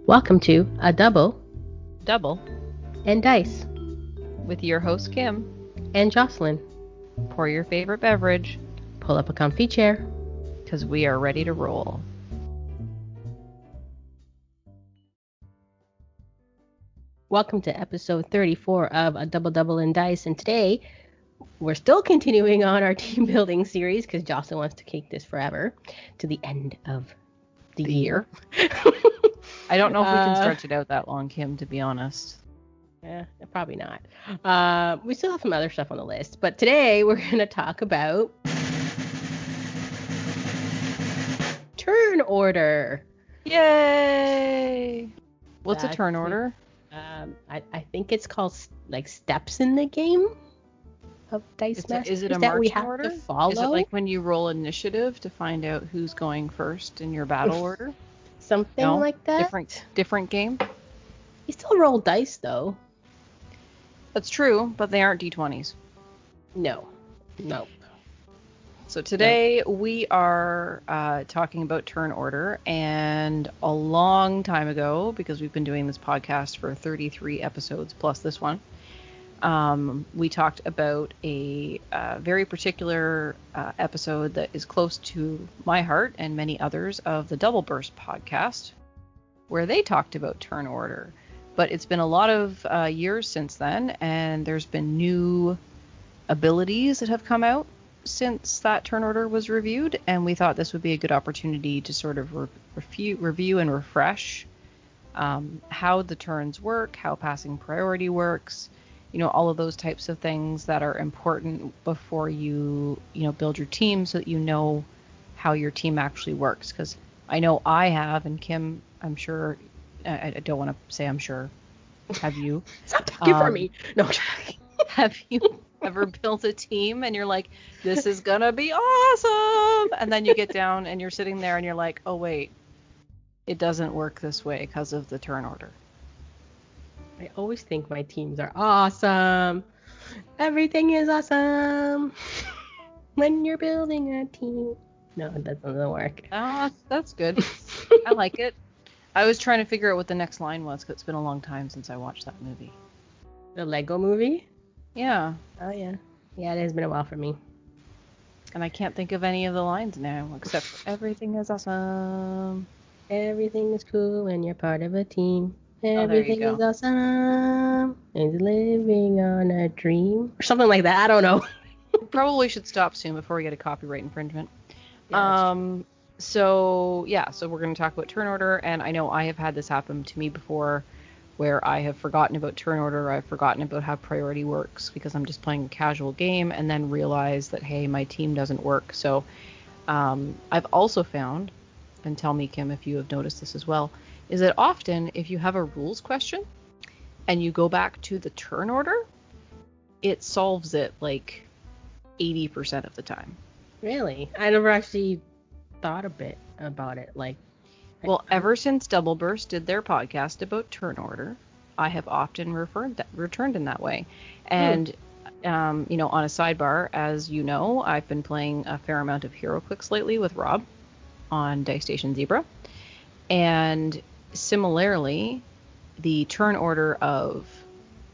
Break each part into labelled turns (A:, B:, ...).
A: Welcome to A Double
B: and
A: Dice
B: with your host Kim
A: and Jocelyn.
B: Pour your favorite beverage,
A: Pull up a comfy chair,
B: because we are ready to roll.
A: Welcome to episode 34 of A Double and Dice, and today we're still continuing on our team building series because Jocelyn wants to keep this forever to the end of the year.
B: I don't know if we can stretch it out that long, Kim, to be honest.
A: Yeah, probably not. We still have some other stuff on the list, but today we're going to talk about turn order.
B: Yay! What's a turn order?
A: I think it's called like steps in the game of Dice Master.
B: Is it a marching order?
A: To follow?
B: Is it like when you roll initiative to find out who's going first in your battle order?
A: Something like that?
B: Different game?
A: You still roll dice, though.
B: That's true, but they aren't D20s.
A: No.
B: So today we are talking about turn order, and a long time ago, because we've been doing this podcast for 33 episodes plus this one, we talked about a very particular episode that is close to my heart and many others of the Double Burst podcast, where they talked about turn order. But it's been a lot of years since then, and there's been new abilities that have come out since that turn order was reviewed, and we thought this would be a good opportunity to sort of review and refresh how the turns work, how passing priority works, all of those types of things that are important before you build your team, so that you know how your team actually works. Because I know I have, and Kim, I'm sure, I don't want to say I'm sure, have you?
A: Stop talking for me. No.
B: Have you ever built a team and you're like, this is gonna be awesome, and then you get down and you're sitting there and you're like, oh wait, it doesn't work this way because of the turn order?
A: I always think my teams are awesome. Everything is awesome when you're building a team. No, that doesn't work.
B: That's good. I like it. I was trying to figure out what the next line was, because it's been a long time since I watched that movie.
A: The Lego movie?
B: Yeah.
A: Oh, yeah. Yeah, it has been a while for me.
B: And I can't think of any of the lines now, except for everything is awesome.
A: Everything is cool when you're part of a team.
B: Everything
A: is awesome. It's living on a dream. Or something like that. I don't know.
B: Probably should stop soon before we get a copyright infringement.
A: Yeah,
B: So we're going to talk about turn order, and I know I have had this happen to me before, where I have forgotten about turn order, I've forgotten about how priority works, because I'm just playing a casual game, and then realize that, hey, my team doesn't work. So I've also found, and tell me, Kim, if you have noticed this as well, is that often if you have a rules question and you go back to the turn order, it solves it like 80% of the time.
A: Really? I never actually thought a bit about it. Well,
B: ever since Double Burst did their podcast about turn order, I have often returned in that way. And, on a sidebar, as you know, I've been playing a fair amount of HeroClix lately with Rob on Dice Station Zebra. And similarly, the turn order of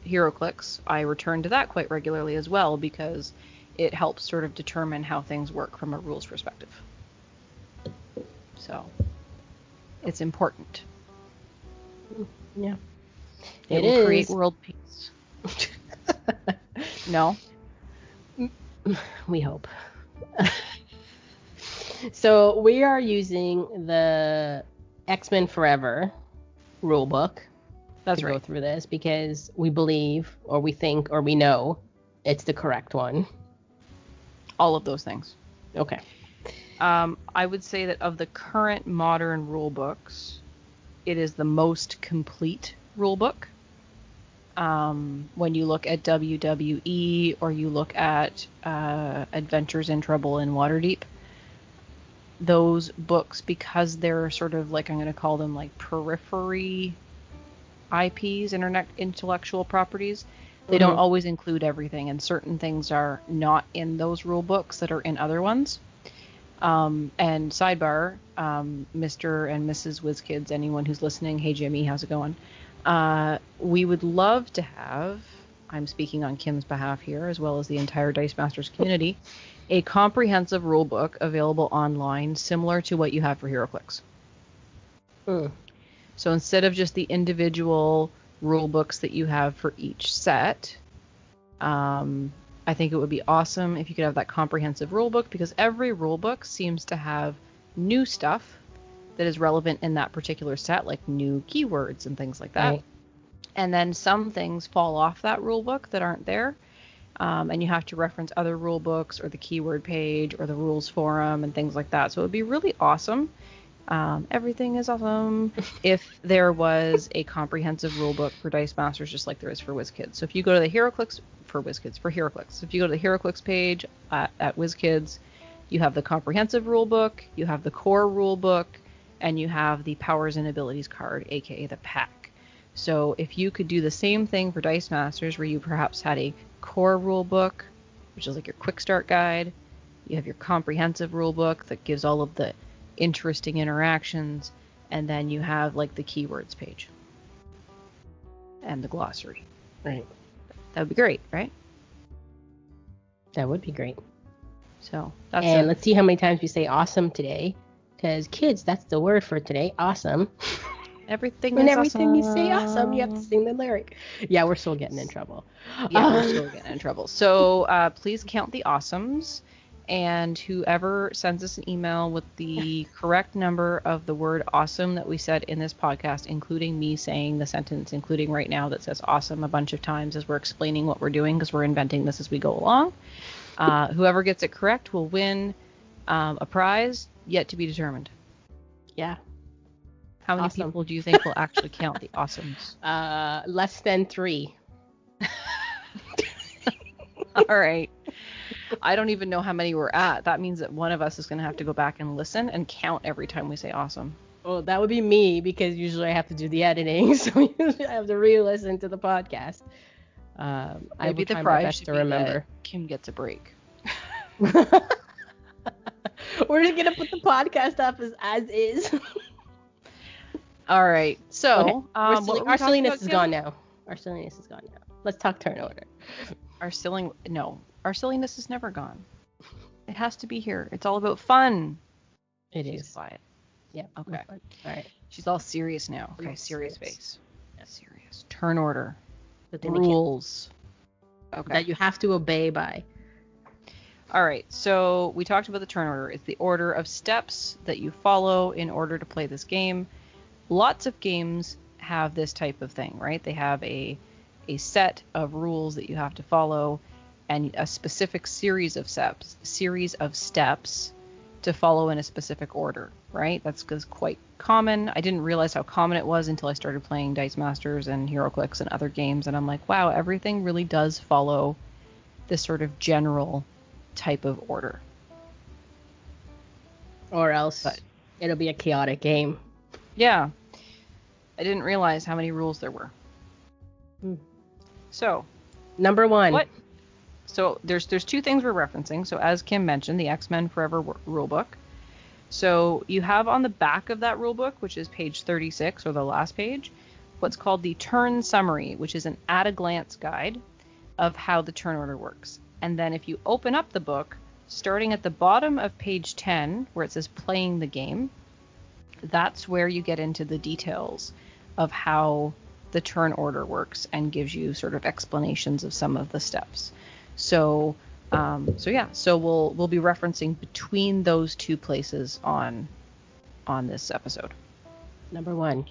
B: HeroClix, I return to that quite regularly as well, because it helps sort of determine how things work from a rules perspective. So it's important.
A: Yeah.
B: It will create world peace. No?
A: We hope. So we are using the X-Men Forever rulebook.
B: That's right.
A: Go through this because we believe, or we think, or we know it's the correct one.
B: All of those things.
A: Okay.
B: I would say that of the current modern rule books, it is the most complete rule book. When you look at WWE or you look at Adventures in Trouble in Waterdeep, those books, because they're sort of like, I'm going to call them like periphery IPs, intellectual properties, they don't always include everything, and certain things are not in those rule books that are in other ones. And sidebar, Mr. and Mrs. WizKids, anyone who's listening, hey Jimmy, how's it going? We would love to have, I'm speaking on Kim's behalf here, as well as the entire Dice Masters community, a comprehensive rule book available online, similar to what you have for HeroClix. So instead of just the individual rule books that you have for each set, I think it would be awesome if you could have that comprehensive rule book, because every rule book seems to have new stuff that is relevant in that particular set, like new keywords and things like that. Right. And then some things fall off that rule book that aren't there. And you have to reference other rule books or the keyword page or the rules forum and things like that. So it would be really awesome. Everything is awesome if there was a comprehensive rule book for Dice Masters, just like there is for WizKids. So if you go to the HeroClix for HeroClix, if you go to the HeroClix page at WizKids, you have the comprehensive rule book, you have the core rule book, and you have the powers and abilities card, aka the pack. So if you could do the same thing for Dice Masters, where you perhaps had a core rule book, which is like your quick start guide, you have your comprehensive rule book that gives all of the interesting interactions, and then you have like the keywords page and the glossary.
A: Right.
B: That would be great, right?
A: That would be great.
B: So
A: let's see how many times we say awesome today, because kids, that's the word for today. Awesome.
B: Everything
A: and
B: is
A: every time
B: awesome.
A: You say awesome, you have to sing the lyric. Yeah, we're still getting in trouble.
B: We're still getting in trouble. So please count the awesomes, and whoever sends us an email with the correct number of the word awesome that we said in this podcast, including me saying the sentence, including right now, that says awesome a bunch of times as we're explaining what we're doing, because we're inventing this as we go along. Whoever gets it correct will win a prize yet to be determined.
A: Yeah.
B: How many people do you think will actually count the awesomes?
A: Less than 3.
B: All right. I don't even know how many we're at. That means that one of us is going to have to go back and listen and count every time we say awesome.
A: Well, that would be me, because usually I have to do the editing, so usually I have to re-listen to the podcast. I will try my best to remember.
B: Kim gets a break.
A: We're just going to put the podcast up as is.
B: All right. So,
A: okay. Our silliness is gone now. Our silliness is gone now. Let's talk turn order.
B: Our silliness is never gone. It has to be here. It's all about fun.
A: She's
B: quiet.
A: Yeah.
B: Okay.
A: All right.
B: She's all serious now. Okay. Serious face.
A: Yeah.
B: Serious. Turn order. Rules. Okay.
A: That you have to obey by.
B: All right. So we talked about the turn order. It's the order of steps that you follow in order to play this game. Lots of games have this type of thing, right? They have a set of rules that you have to follow, and a specific series of steps to follow in a specific order, right? That's quite common. I didn't realize how common it was until I started playing Dice Masters and HeroClix and other games, and I'm like, wow, everything really does follow this sort of general type of order.
A: Or else it'll be a chaotic game.
B: Yeah. I didn't realize how many rules there were. So,
A: number 1.
B: So there's 2 things we're referencing. So as Kim mentioned, the X-Men Forever rulebook. So you have on the back of that rulebook, which is page 36 or the last page, what's called the turn summary, which is an at-a-glance guide of how the turn order works. And then if you open up the book, starting at the bottom of page 10, where it says playing the game, that's where you get into the details of how the turn order works and gives you sort of explanations of some of the steps. So we'll be referencing between those 2 places on this episode.
A: Number 1.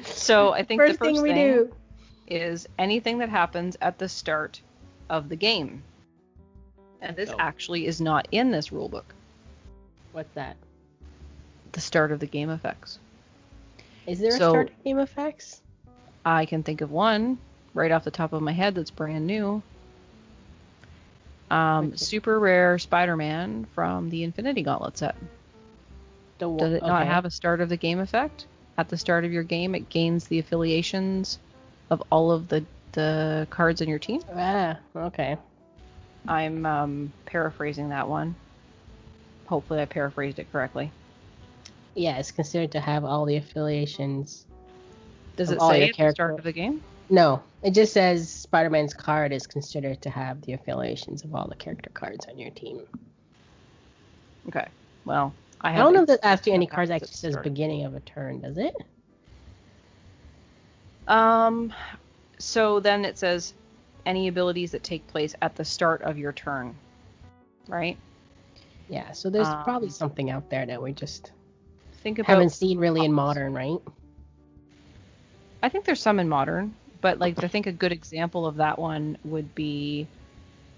B: So I think the first thing
A: we do
B: is anything that happens at the start of the game. And this actually is not in this rule book.
A: What's that?
B: The start of the game effects.
A: Is there a start of game effects?
B: I can think of one right off the top of my head that's brand new. Super rare Spider-Man from the Infinity Gauntlet set. Does it not have a start of the game effect? At the start of your game, it gains the affiliations of all of the cards in your team.
A: Ah, okay.
B: I'm paraphrasing that one. Hopefully I paraphrased it correctly.
A: Yeah, it's considered to have all the affiliations.
B: Does
A: of
B: it
A: all
B: say
A: your
B: at the start
A: character.
B: of the game?
A: No, it just says Spider-Man's card is considered to have the affiliations of all the character cards on your team.
B: Okay. Well,
A: I don't know if that after any cards actually says beginning of a turn, does it?
B: So then it says any abilities that take place at the start of your turn, right?
A: Yeah, so there's probably something out there that we just
B: haven't
A: seen really in Modern, right?
B: I think there's some in Modern, but like I think a good example of that one would be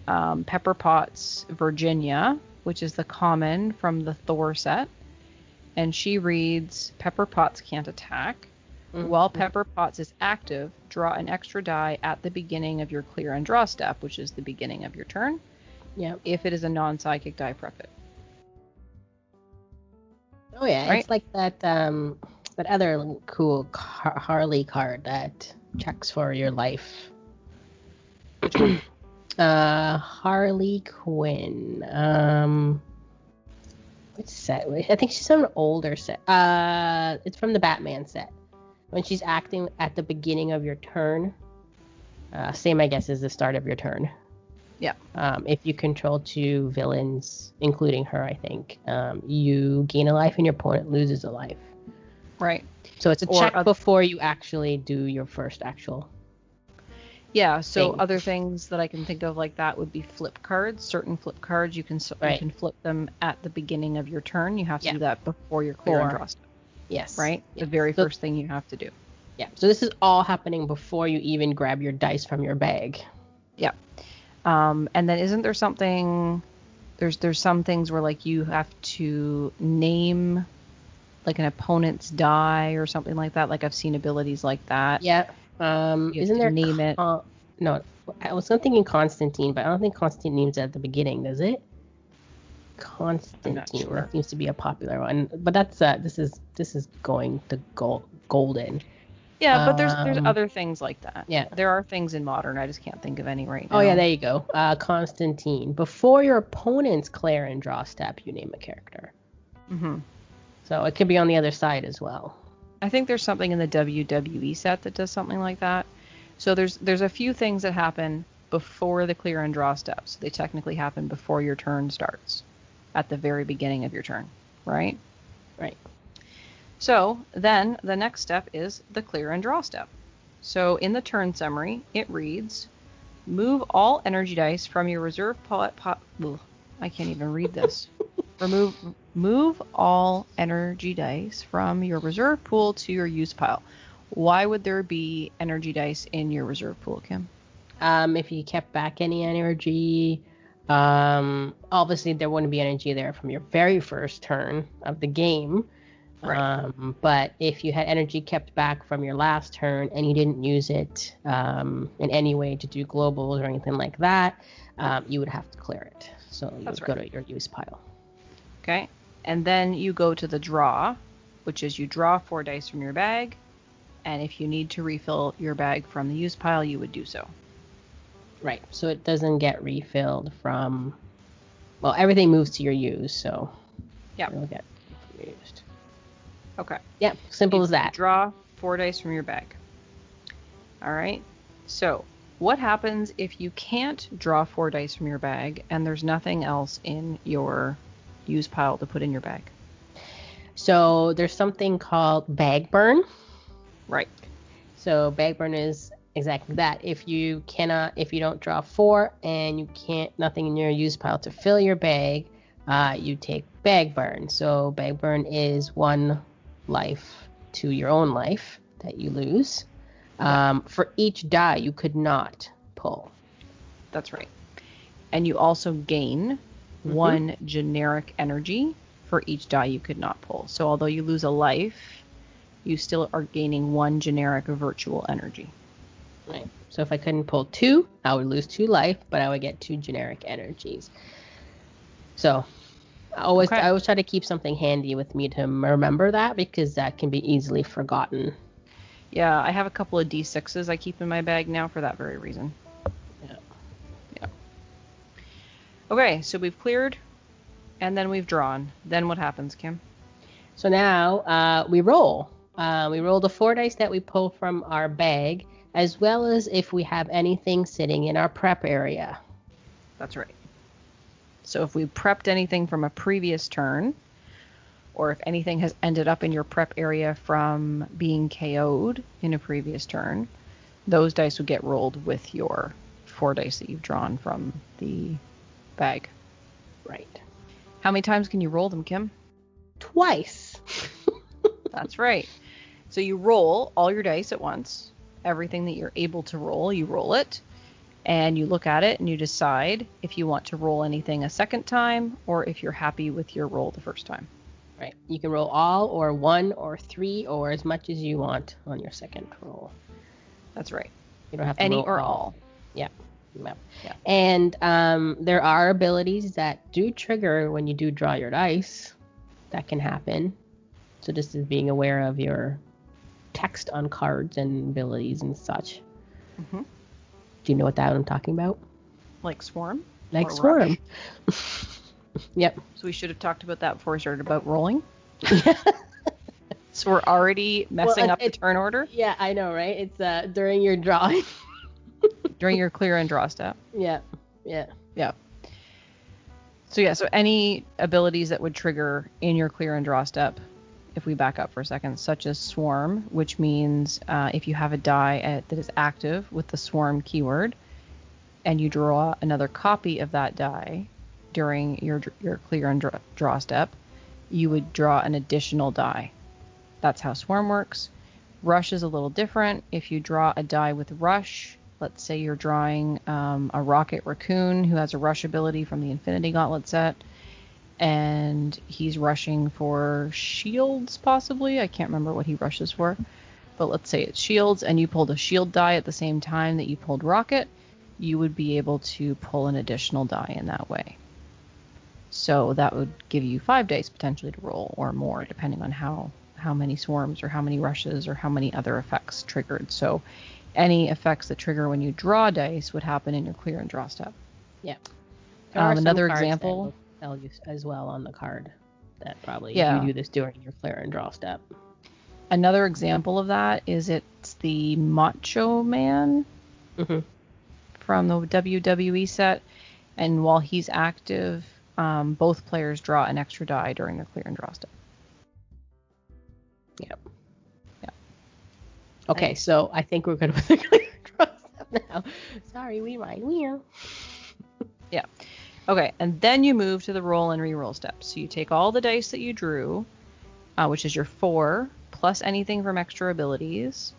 B: Pepper Potts Virginia, which is the common from the Thor set. And she reads, Pepper Potts can't attack. Mm-hmm. While Pepper Potts is active, draw an extra die at the beginning of your clear and draw step, which is the beginning of your turn.
A: Yeah.
B: If it is a non-psychic die, prep it.
A: Oh yeah, right? It's like that that other cool Harley card that checks for your life.
B: Which one?
A: Harley Quinn. Which set? I think she's on an older set. It's from the Batman set. When she's acting at the beginning of your turn, same I guess as the start of your turn.
B: Yeah.
A: If you control 2 villains, including her, I think, you gain a life and your opponent loses a life.
B: Right.
A: So it's a check before you actually do your first actual.
B: Yeah, so other things that I can think of like that would be flip cards. Certain flip cards, you can flip them at the beginning of your turn. You have to do that before your clear and draw step.
A: Yes.
B: Right? Yes. The very first thing you have to do.
A: Yeah. So this is all happening before you even grab your dice from your bag.
B: Yeah. And then isn't there something... There's some things where like you have to name like an opponent's die or something like that. Like I've seen abilities like that.
A: Yeah. Isn't there
B: name it?
A: No, I was thinking Constantine, but I don't think Constantine names it at the beginning, does it? Constantine, sure. That seems to be a popular one, but that's this is going to golden.
B: Yeah, but there's other things like that.
A: Yeah,
B: there are things in Modern. I just can't think of any right now.
A: Oh yeah, there you go. Constantine. Before your opponent's clear and draw step, you name a character.
B: Mm-hmm.
A: So it could be on the other side as well.
B: I think there's something in the WWE set that does something like that. So there's a few things that happen before the clear and draw steps. They technically happen before your turn starts, at the very beginning of your turn, right?
A: Right.
B: So then the next step is the clear and draw step. So in the turn summary, it reads, move all energy dice from your reserve I can't even read this. Move all energy dice from your reserve pool to your use pile. Why would there be energy dice in your reserve pool, Kim?
A: If you kept back any energy, obviously there wouldn't be energy there from your very first turn of the game.
B: Right.
A: But if you had energy kept back from your last turn and you didn't use it in any way to do globals or anything like that, you would have to clear it. So you would go to your use pile.
B: Okay. And then you go to the draw, which is you draw 4 dice from your bag. And if you need to refill your bag from the use pile, you would do so.
A: Right. So it doesn't get refilled from... Well, everything moves to your use, so...
B: Yeah.
A: It'll get used.
B: Okay.
A: Yeah, simple as that.
B: Draw 4 dice from your bag. All right. So what happens if you can't draw 4 dice from your bag and there's nothing else in your use pile to put in your bag?
A: So there's something called bag burn.
B: Right.
A: So bag burn is exactly that. If you don't draw 4 and you can't, nothing in your use pile to fill your bag, you take bag burn. So bag burn is 1 life to your own life that you lose. For each die you could not pull.
B: That's right. And you also gain 1 generic energy for each die you could not pull. So although you lose a life, you still are gaining 1 generic virtual energy.
A: Right. So if I couldn't pull 2, I would lose 2 life, but I would get 2 generic energies. So I always try to keep something handy with me to remember that, because that can be easily forgotten.
B: Yeah, I have a couple of D6s I keep in my bag now for that very reason. Yeah. Okay, so we've cleared And then we've drawn. Then what happens, Kim?
A: So now we roll. We roll the 4 dice that we pull from our bag, as well as if we have anything sitting in our prep area.
B: That's right. So if we prepped anything from a previous turn, or if anything has ended up in your prep area from being KO'd in a previous turn, those dice would get rolled with your 4 dice that you've drawn from the bag.
A: Right.
B: How many times can you roll them, Kim?
A: Twice.
B: That's right. So you roll all your dice at once. Everything that you're able to roll, you roll it. And you look at it and you decide if you want to roll anything a second time or if you're happy with your roll the first time.
A: Right. You can roll all or 1 or 3 or as much as you want on your second roll.
B: That's right.
A: You don't have to
B: Any
A: roll
B: or all.
A: Yeah. And there are abilities that do trigger when you do draw your dice. That can happen. So just as being aware of your text on cards and abilities and such.
B: Mm-hmm.
A: Do you know what that I'm talking about?
B: Like Swarm?
A: Like Swarm. Yep.
B: So we should have talked about that before we started about rolling. So we're already messing up the turn order?
A: Yeah, I know, right? It's during your drawing.
B: During your clear and draw step.
A: Yeah.
B: So any abilities that would trigger in your clear and draw step, if we back up for a second, such as Swarm, which means if you have a die that is active with the Swarm keyword, and you draw another copy of that die during your clear and draw step, you would draw an additional die. That's how Swarm works. Rush is a little different. If you draw a die with Rush, let's say you're drawing a Rocket Raccoon who has a Rush ability from the Infinity Gauntlet set, and he's rushing for shields, possibly. I can't remember what he rushes for, but let's say it's shields, and you pulled a shield die at the same time that you pulled Rocket, you would be able to pull an additional die in that way. So that would give you 5 dice potentially to roll, or more, depending on how many swarms or how many rushes or how many other effects triggered. So any effects that trigger when you draw dice would happen in your clear and draw step.
A: Yeah.
B: Another example.
A: Tell you as well on the card that probably
B: Yeah.
A: you do this during your clear and draw step.
B: Another example of that is it's the Macho Man from the WWE set, and while he's active, both players draw an extra die during their clear and draw step.
A: Yep. Yeah. Okay, so I think we're good with the clear and draw step now. Sorry, we mind.
B: Yeah. Okay, and then you move to the roll and re-roll steps. So you take all the dice that you drew, which is your 4, plus anything from extra abilities,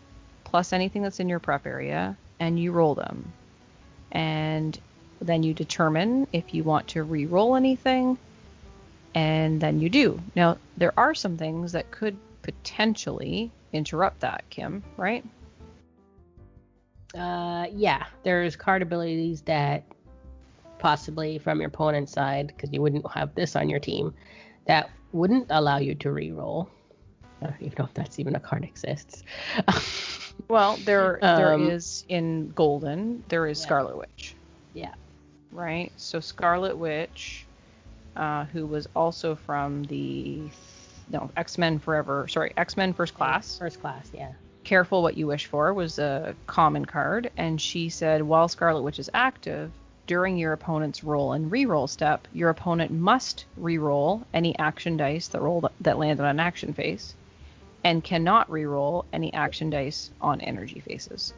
B: plus anything that's in your prep area, and you roll them. And then you determine if you want to re-roll anything, and then you do. Now, there are some things that could potentially interrupt that, Kim, right?
A: Yeah, there's card abilities that possibly from your opponent's side, because you wouldn't have this on your team, that wouldn't allow you to re-roll. I don't even know if that's even a card exists.
B: Well, there is in Golden, there is Scarlet Witch.
A: Yeah.
B: Right? So Scarlet Witch, who was also from X-Men First Class.
A: First Class, yeah.
B: Careful What You Wish For was a common card, and she said while Scarlet Witch is active, during your opponent's roll and re-roll step, your opponent must re-roll any action dice that landed on action phase, and cannot re-roll any action dice on energy phases.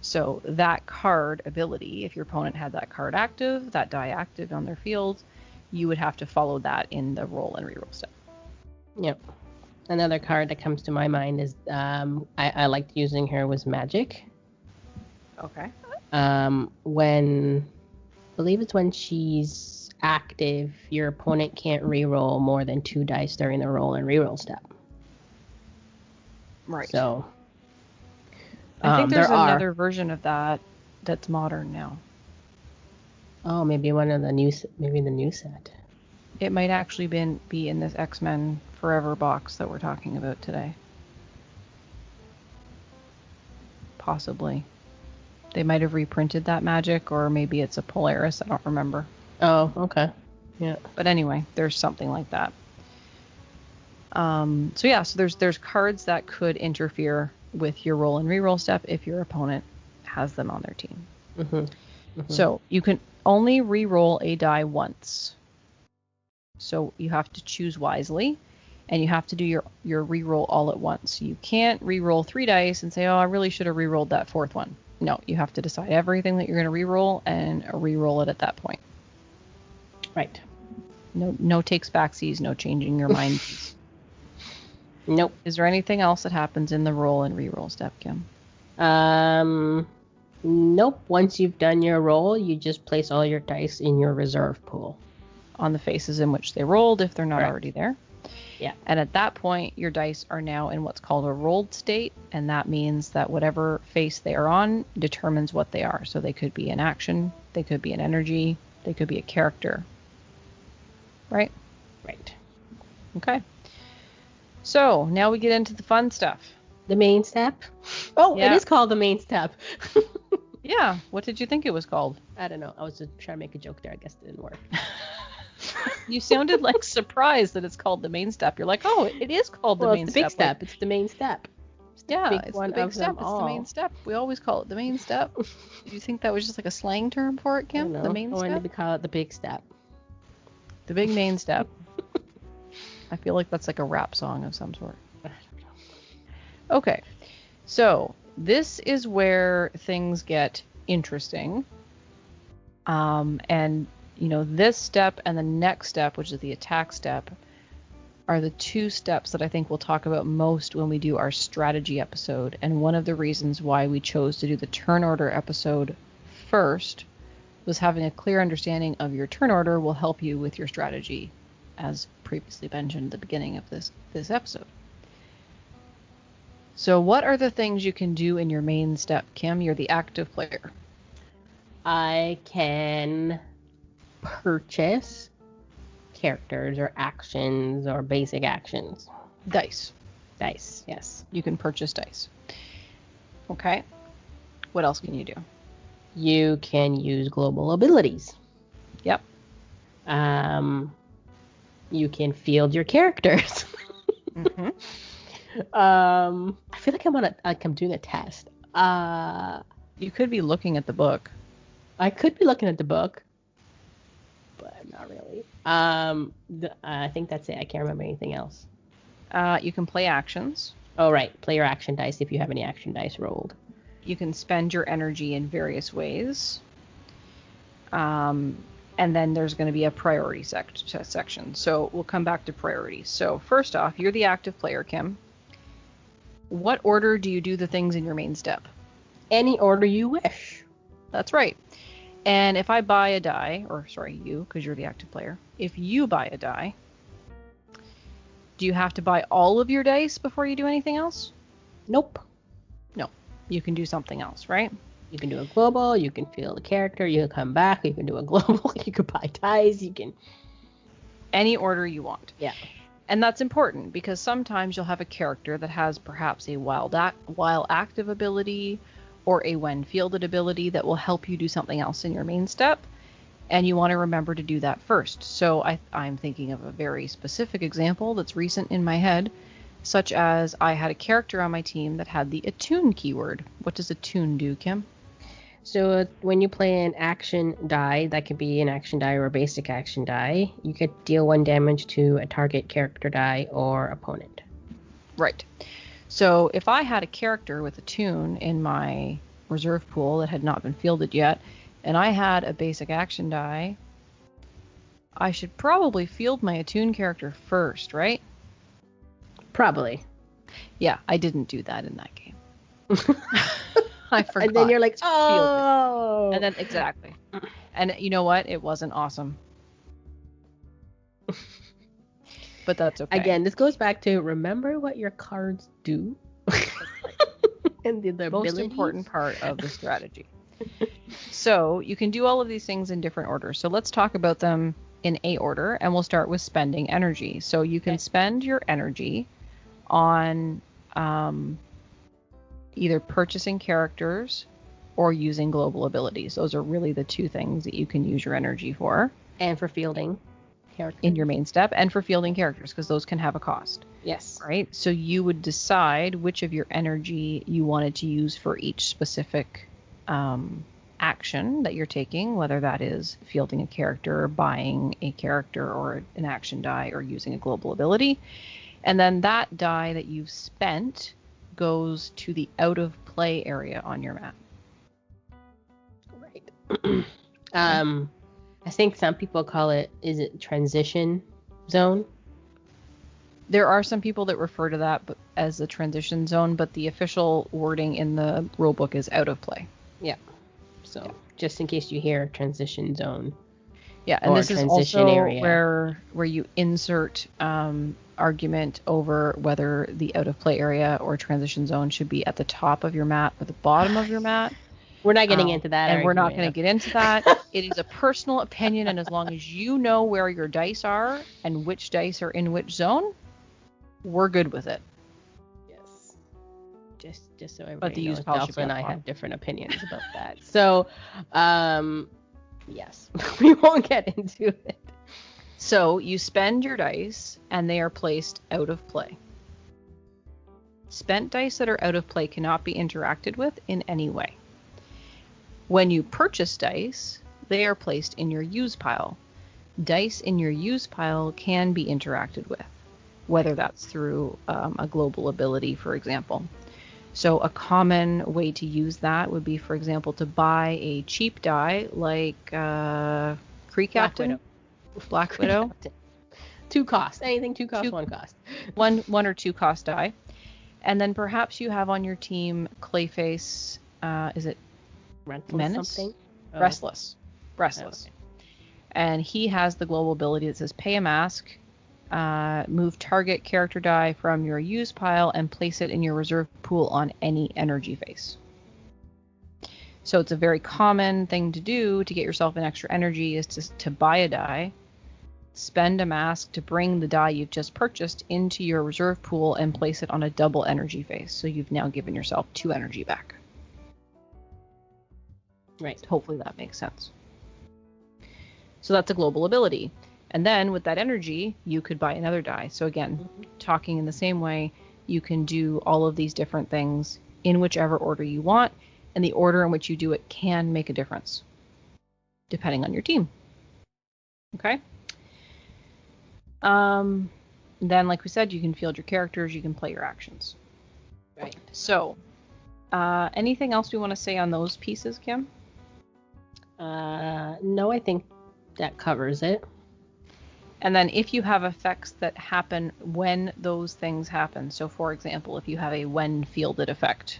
B: So that card ability, if your opponent had that card active, that die active on their field, you would have to follow that in the roll and re-roll step.
A: Yep. Another card that comes to my mind is I liked using her was Magic.
B: Okay.
A: I believe it's when she's active, your opponent can't re-roll more than 2 dice during the roll and re-roll step.
B: Right.
A: So
B: I think there's another version of that that's modern now.
A: Oh, maybe the new set.
B: It might actually be in this X-Men Forever box that we're talking about today. Possibly. They might have reprinted that Magic, or maybe it's a Polaris. I don't remember.
A: Oh, okay. Yeah.
B: But anyway, there's something like that. So there's cards that could interfere with your roll and reroll step if your opponent has them on their team.
A: Mm-hmm. Mm-hmm.
B: So you can only reroll a die once. So you have to choose wisely, and you have to do your reroll all at once. You can't reroll 3 dice and say, oh, I really should have rerolled that 4th one. No, you have to decide everything that you're going to reroll and reroll it at that point.
A: Right.
B: No takes backsies, no changing your mind.
A: Nope.
B: Is there anything else that happens in the roll and reroll step, Kim?
A: Nope. Once you've done your roll, you just place all your dice in your reserve pool.
B: On the faces in which they rolled, if they're not
A: Correct.
B: already there.
A: Yeah.
B: And at that point, your dice are now in what's called a rolled state, and that means that whatever face they are on determines what they are. So they could be an action, they could be an energy, they could be a character. Right?
A: Right.
B: Okay. So now we get into the fun stuff.
A: The main step? Oh,
B: Yeah.
A: It is called the main step.
B: Yeah. What did you think it was called?
A: I don't know. I was just trying to make a joke there. I guess it didn't work.
B: You sounded like surprised that it's called the main step. You're like, oh, it is called the main
A: it's the
B: step.
A: big step.
B: Like,
A: it's the main step.
B: yeah,
A: big
B: it's
A: one
B: the big
A: of
B: step.
A: them
B: It's the
A: all.
B: main step. We always call it the main step. Do you think that was just like a slang term for it,
A: I
B: Kim?
A: don't know.
B: The main
A: I wanted
B: step?
A: to call it the big step.
B: The big main step. I feel like that's like a rap song of some sort.
A: I don't know.
B: Okay, so this is where things get interesting. And, you know, this step and the next step, which is the attack step, are the 2 steps that I think we'll talk about most when we do our strategy episode. And one of the reasons why we chose to do the turn order episode first was having a clear understanding of your turn order will help you with your strategy, as previously mentioned at the beginning of this episode. So what are the things you can do in your main step, Kim? You're the active player.
A: I can purchase characters or actions or basic actions.
B: Dice.
A: Dice, yes.
B: You can purchase dice. Okay. What else can you do?
A: You can use global abilities.
B: Yep.
A: You can field your characters.
B: Mm-hmm.
A: I feel like I'm doing a test.
B: You could be looking at the book.
A: I could be looking at the book, but not really. I think that's it. I can't remember anything else.
B: You can play actions.
A: Oh, right. Play your action dice if you have any action dice rolled.
B: You can spend your energy in various ways. And then there's going to be a priority section. So we'll come back to priorities. So first off, you're the active player, Kim. What order do you do the things in your main step?
A: Any order you wish.
B: That's right. And if I buy a die, or sorry, you, because you're the active player. If you buy a die, do you have to buy all of your dice before you do anything else?
A: Nope.
B: No. You can do something else, right?
A: You can do a global, you can field a character, you can come back, you can do a global, you can buy dice, you can...
B: Any order you want.
A: Yeah.
B: And that's important because sometimes you'll have a character that has perhaps a while active ability or a when fielded ability that will help you do something else in your main step. And you want to remember to do that first. So I'm thinking of a very specific example that's recent in my head, such as I had a character on my team that had the attune keyword. What does attune do, Kim?
A: So when you play an action die, that could be an action die or a basic action die, you could deal 1 damage to a target character die or opponent.
B: Right. So if I had a character with attune in my reserve pool that had not been fielded yet, and I had a basic action die, I should probably field my attune character first, right?
A: Probably.
B: Yeah, I didn't do that in that game. I forgot.
A: And then you're like,
B: to field it.
A: oh!
B: And then, exactly. And you know what? It wasn't awesome. But that's okay.
A: Again, this goes back to remember what your cards do. And the
B: most important part of the strategy. So you can do all of these things in different orders. So let's talk about them in a order, and we'll start with spending energy. So you can spend your energy on either purchasing characters or using global abilities. Those are really the 2 things that you can use your energy for.
A: And for fielding. character.
B: In your main step, and for fielding characters, because those can have a cost.
A: Yes.
B: Right? So you would decide which of your energy you wanted to use for each specific action that you're taking, whether that is fielding a character, buying a character or an action die, or using a global ability. And then that die that you've spent goes to the out of play area on your map.
A: Right. I think some people call it, is it transition zone?
B: There are some people that refer to that as a transition zone, but the official wording in the rulebook is out of play.
A: Yeah. So just in case you hear transition zone.
B: Yeah, and this is also
A: area.
B: where you insert argument over whether the out of play area or transition zone should be at the top of your mat or the bottom of your mat.
A: We're not getting into that.
B: And we're not going to get into that. It is a personal opinion, and as long as you know where your dice are and which dice are in which zone, we're good with it.
A: Yes. Just so everybody knows,
B: Jocelyn
A: Jocelyn and I have different opinions about that. So, yes, we won't get into it.
B: So you spend your dice, and they are placed out of play. Spent dice that are out of play cannot be interacted with in any way. When you purchase dice, they are placed in your use pile. Dice in your use pile can be interacted with, whether that's through a global ability, for example. So a common way to use that would be, for example, to buy a cheap die like Cree Captain, Black Widow.
A: 2 cost. Anything 2 cost, 1 cost.
B: One or 2 cost die. And then perhaps you have on your team Clayface, is it Menace?
A: Something?
B: Restless. Restless. Okay. And he has the global ability that says pay a mask, move target character die from your use pile and place it in your reserve pool on any energy face. So it's a very common thing to do to get yourself an extra energy is to buy a die, spend a mask to bring the die you've just purchased into your reserve pool and place it on a double energy face. So you've now given yourself 2 energy back.
A: Right.
B: Hopefully that makes sense. So that's a global ability. And then with that energy, you could buy another die. So again, talking in the same way, you can do all of these different things in whichever order you want. And the order in which you do it can make a difference, depending on your team. Okay? Then, like we said, you can field your characters, you can play your actions.
A: Right.
B: So, anything else we want to say on those pieces, Kim?
A: No, I think that covers it.
B: And then if you have effects that happen when those things happen. So, for example, if you have a when fielded effect,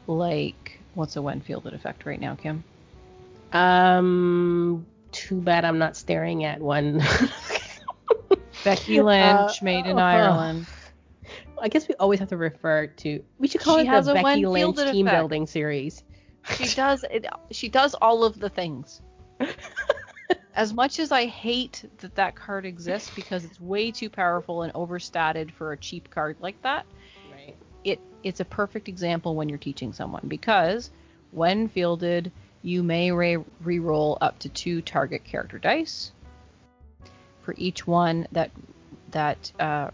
B: like, what's a when fielded effect right now, Kim?
A: Too bad I'm not staring at one.
B: Becky Lynch, made in Ireland.
A: I guess we always have to refer to. We should call it the Becky Lynch team building series.
B: She does it. She does all of the things. As much as I hate that card exists because it's way too powerful and overstated for a cheap card like that,
A: right.
B: It's a perfect example when you're teaching someone, because when fielded, you may re-roll up to 2 target character dice. For each one that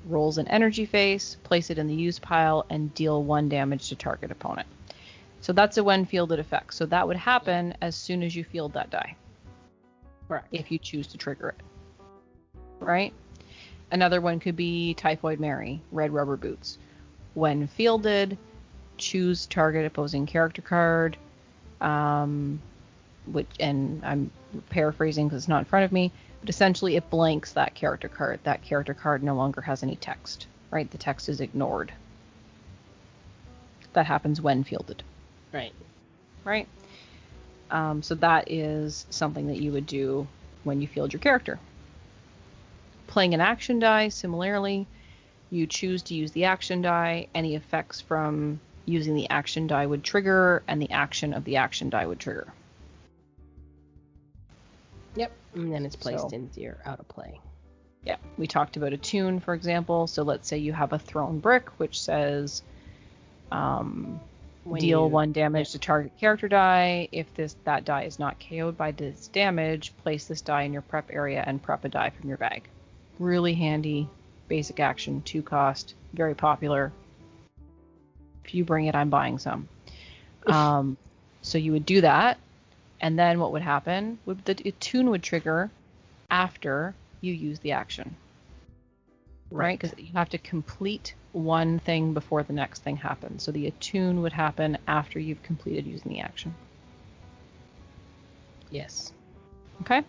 B: rolls an energy face, place it in the use pile, and deal 1 damage to target opponent. So that's a when fielded effect. So that would happen as soon as you field that die.
A: Correct.
B: If you choose to trigger it. Right? Another one could be Typhoid Mary, Red Rubber Boots. When fielded, choose target opposing character card, which, and I'm paraphrasing because it's not in front of me, but essentially it blanks that character card. That character card no longer has any text, right? The text is ignored. That happens when fielded.
A: Right.
B: Right? So that is something that you would do when you field your character. Playing an action die, similarly, you choose to use the action die. Any effects from using the action die would trigger, and the action of the action die would trigger.
A: Yep, and then it's placed into your out of play.
B: Yeah, we talked about a tune, for example. So let's say you have a thrown brick, which says, deal 1 damage to target character die. If that die is not KO'd by this damage, place this die in your prep area and prep a die from your bag. Really handy, basic action, 2 cost, very popular. If you bring it, I'm buying some. So you would do that, and then what would happen? The attune would trigger after you use the action. Right? Because you have to complete one thing before the next thing happens. So the attune would happen after you've completed using the action.
A: Yes.
B: Okay.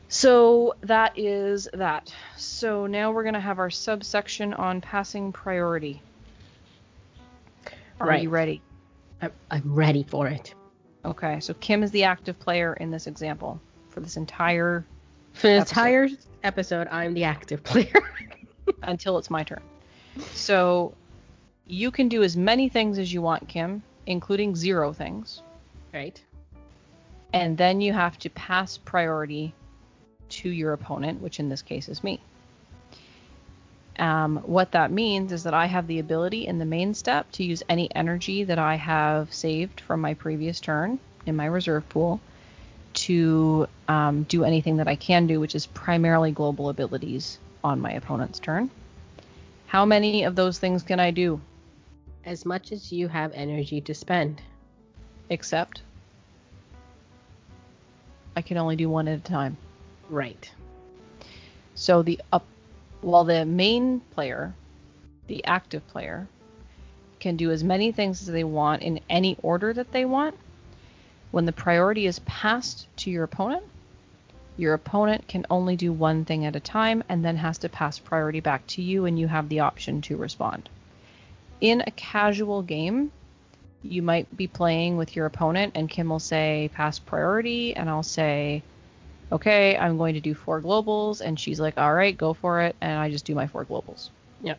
B: So that is that. So now we're going to have our subsection on passing priority. Are you ready?
A: I'm ready for it.
B: Okay. So Kim is the active player in this example for this entire
A: episode, I'm the active player.
B: Until it's my turn. So you can do as many things as you want, Kim, including 0 things.
A: Right.
B: And then you have to pass priority to your opponent, which in this case is me. What that means is that I have the ability in the main step to use any energy that I have saved from my previous turn in my reserve pool to do anything that I can do, which is primarily global abilities on my opponent's turn. How many of those things can I do?
A: As much as you have energy to spend.
B: Except I can only do 1 at a time.
A: Right.
B: So while the main player, the active player, can do as many things as they want in any order that they want, when the priority is passed to your opponent can only do 1 thing at a time and then has to pass priority back to you, and you have the option to respond. In a casual game, you might be playing with your opponent and Kim will say pass priority, and I'll say, okay, I'm going to do 4 globals, and she's like, all right, go for it, and I just do my 4 globals.
A: Yep.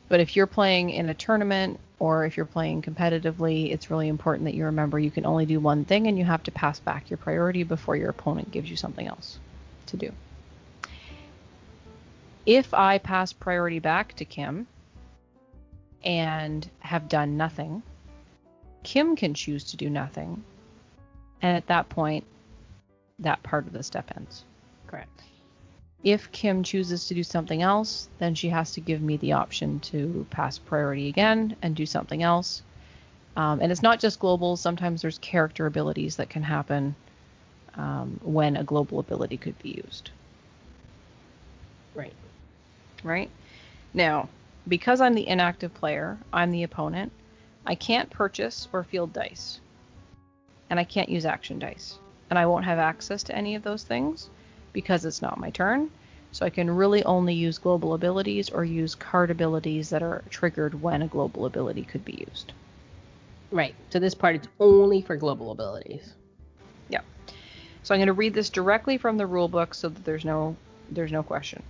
B: But if you're playing in a tournament or if you're playing competitively, it's really important that you remember you can only do 1 thing and you have to pass back your priority before your opponent gives you something else to do. If I pass priority back to Kim and have done nothing, Kim can choose to do nothing. And at that point, that part of the step ends.
A: Correct.
B: If Kim chooses to do something else, then she has to give me the option to pass priority again and do something else. And it's not just globals. Sometimes there's character abilities that can happen when a global ability could be used. Right? Now, because I'm the inactive player, I'm the opponent, I can't purchase or field dice. And I can't use action dice. And I won't have access to any of those things because it's not my turn. So I can really only use global abilities or use card abilities that are triggered when a global ability could be used.
A: Right. So this part is only for global abilities.
B: Yeah. So I'm going to read this directly from the rule book so that there's no question.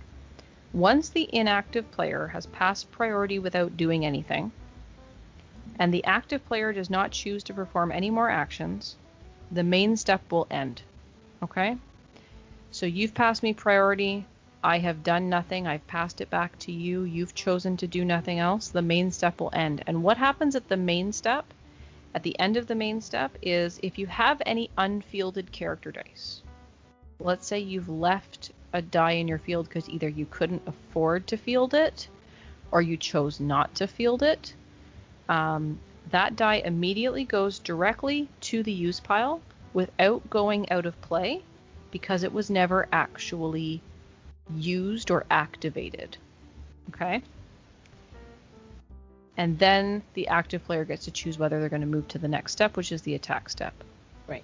B: Once the inactive player has passed priority without doing anything, and the active player does not choose to perform any more actions, the main step will end. Okay? So you've passed me priority. I have done nothing. I've passed it back to you. You've chosen to do nothing else. The main step will end. And what happens at the main step, at the end of the main step, is if you have any unfielded character dice, let's say you've left a die in your field because either you couldn't afford to field it or you chose not to field it, that die immediately goes directly to the use pile without going out of play because it was never actually used or activated. Okay? And then the active player gets to choose whether they're going to move to the next step, which is the attack step.
A: Right.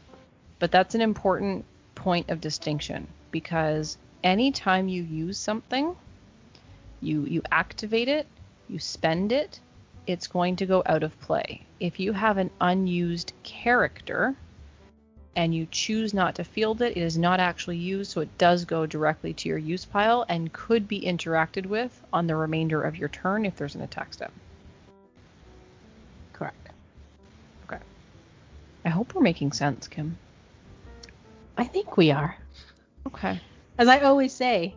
B: But that's an important point of distinction because anytime you use something, you activate it, you spend it, it's going to go out of play. If you have an unused character and you choose not to field it, it is not actually used, so it does go directly to your use pile and could be interacted with on the remainder of your turn if there's an attack step.
A: Correct.
B: Okay. I hope we're making sense, Kim.
A: I think we are.
B: Okay.
A: As I always say,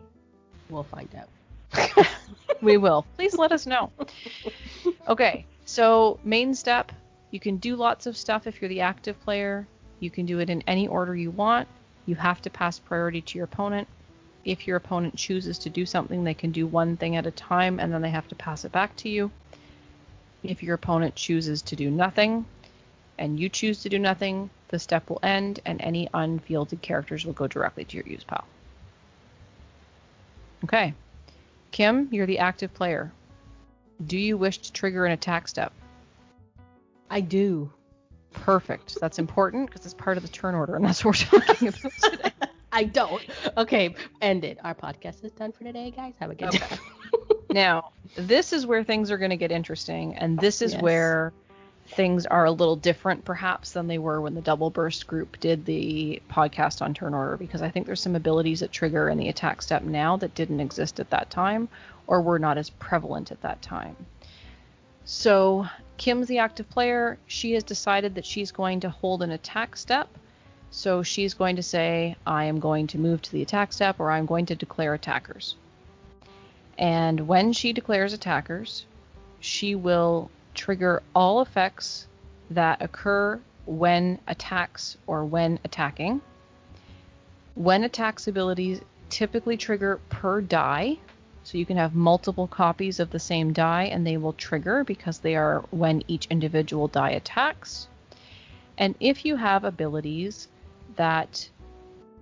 A: we'll find out.
B: We will. Please let us know. Okay. So main step, you can do lots of stuff if you're the active player. You can do it in any order you want. You have to pass priority to your opponent. If your opponent chooses to do something, they can do one thing at a time and then they have to pass it back to you. If your opponent chooses to do nothing and you choose to do nothing, the step will end and any unfielded characters will go directly to your use pile. Okay. Kim, you're the active player. Do you wish to trigger an attack step?
A: I do.
B: Perfect. That's important because it's part of the turn order and that's what we're talking about today.
A: I don't. Okay, end it. Our podcast is done for today, guys. Have a good day.
B: Now, this is where things are going to get interesting, and this is where things are a little different, perhaps, than they were when the Double Burst group did the podcast on turn order, because I think there's some abilities that trigger in the attack step now that didn't exist at that time, or were not as prevalent at that time. So, Kim's the active player. She has decided that she's going to hold an attack step. So she's going to say, I am going to move to the attack step, or I'm going to declare attackers. And when she declares attackers, she will trigger all effects that occur when attacks or when attacking. When attacks abilities typically trigger per die, so you can have multiple copies of the same die and they will trigger because they are when each individual die attacks. And if you have abilities that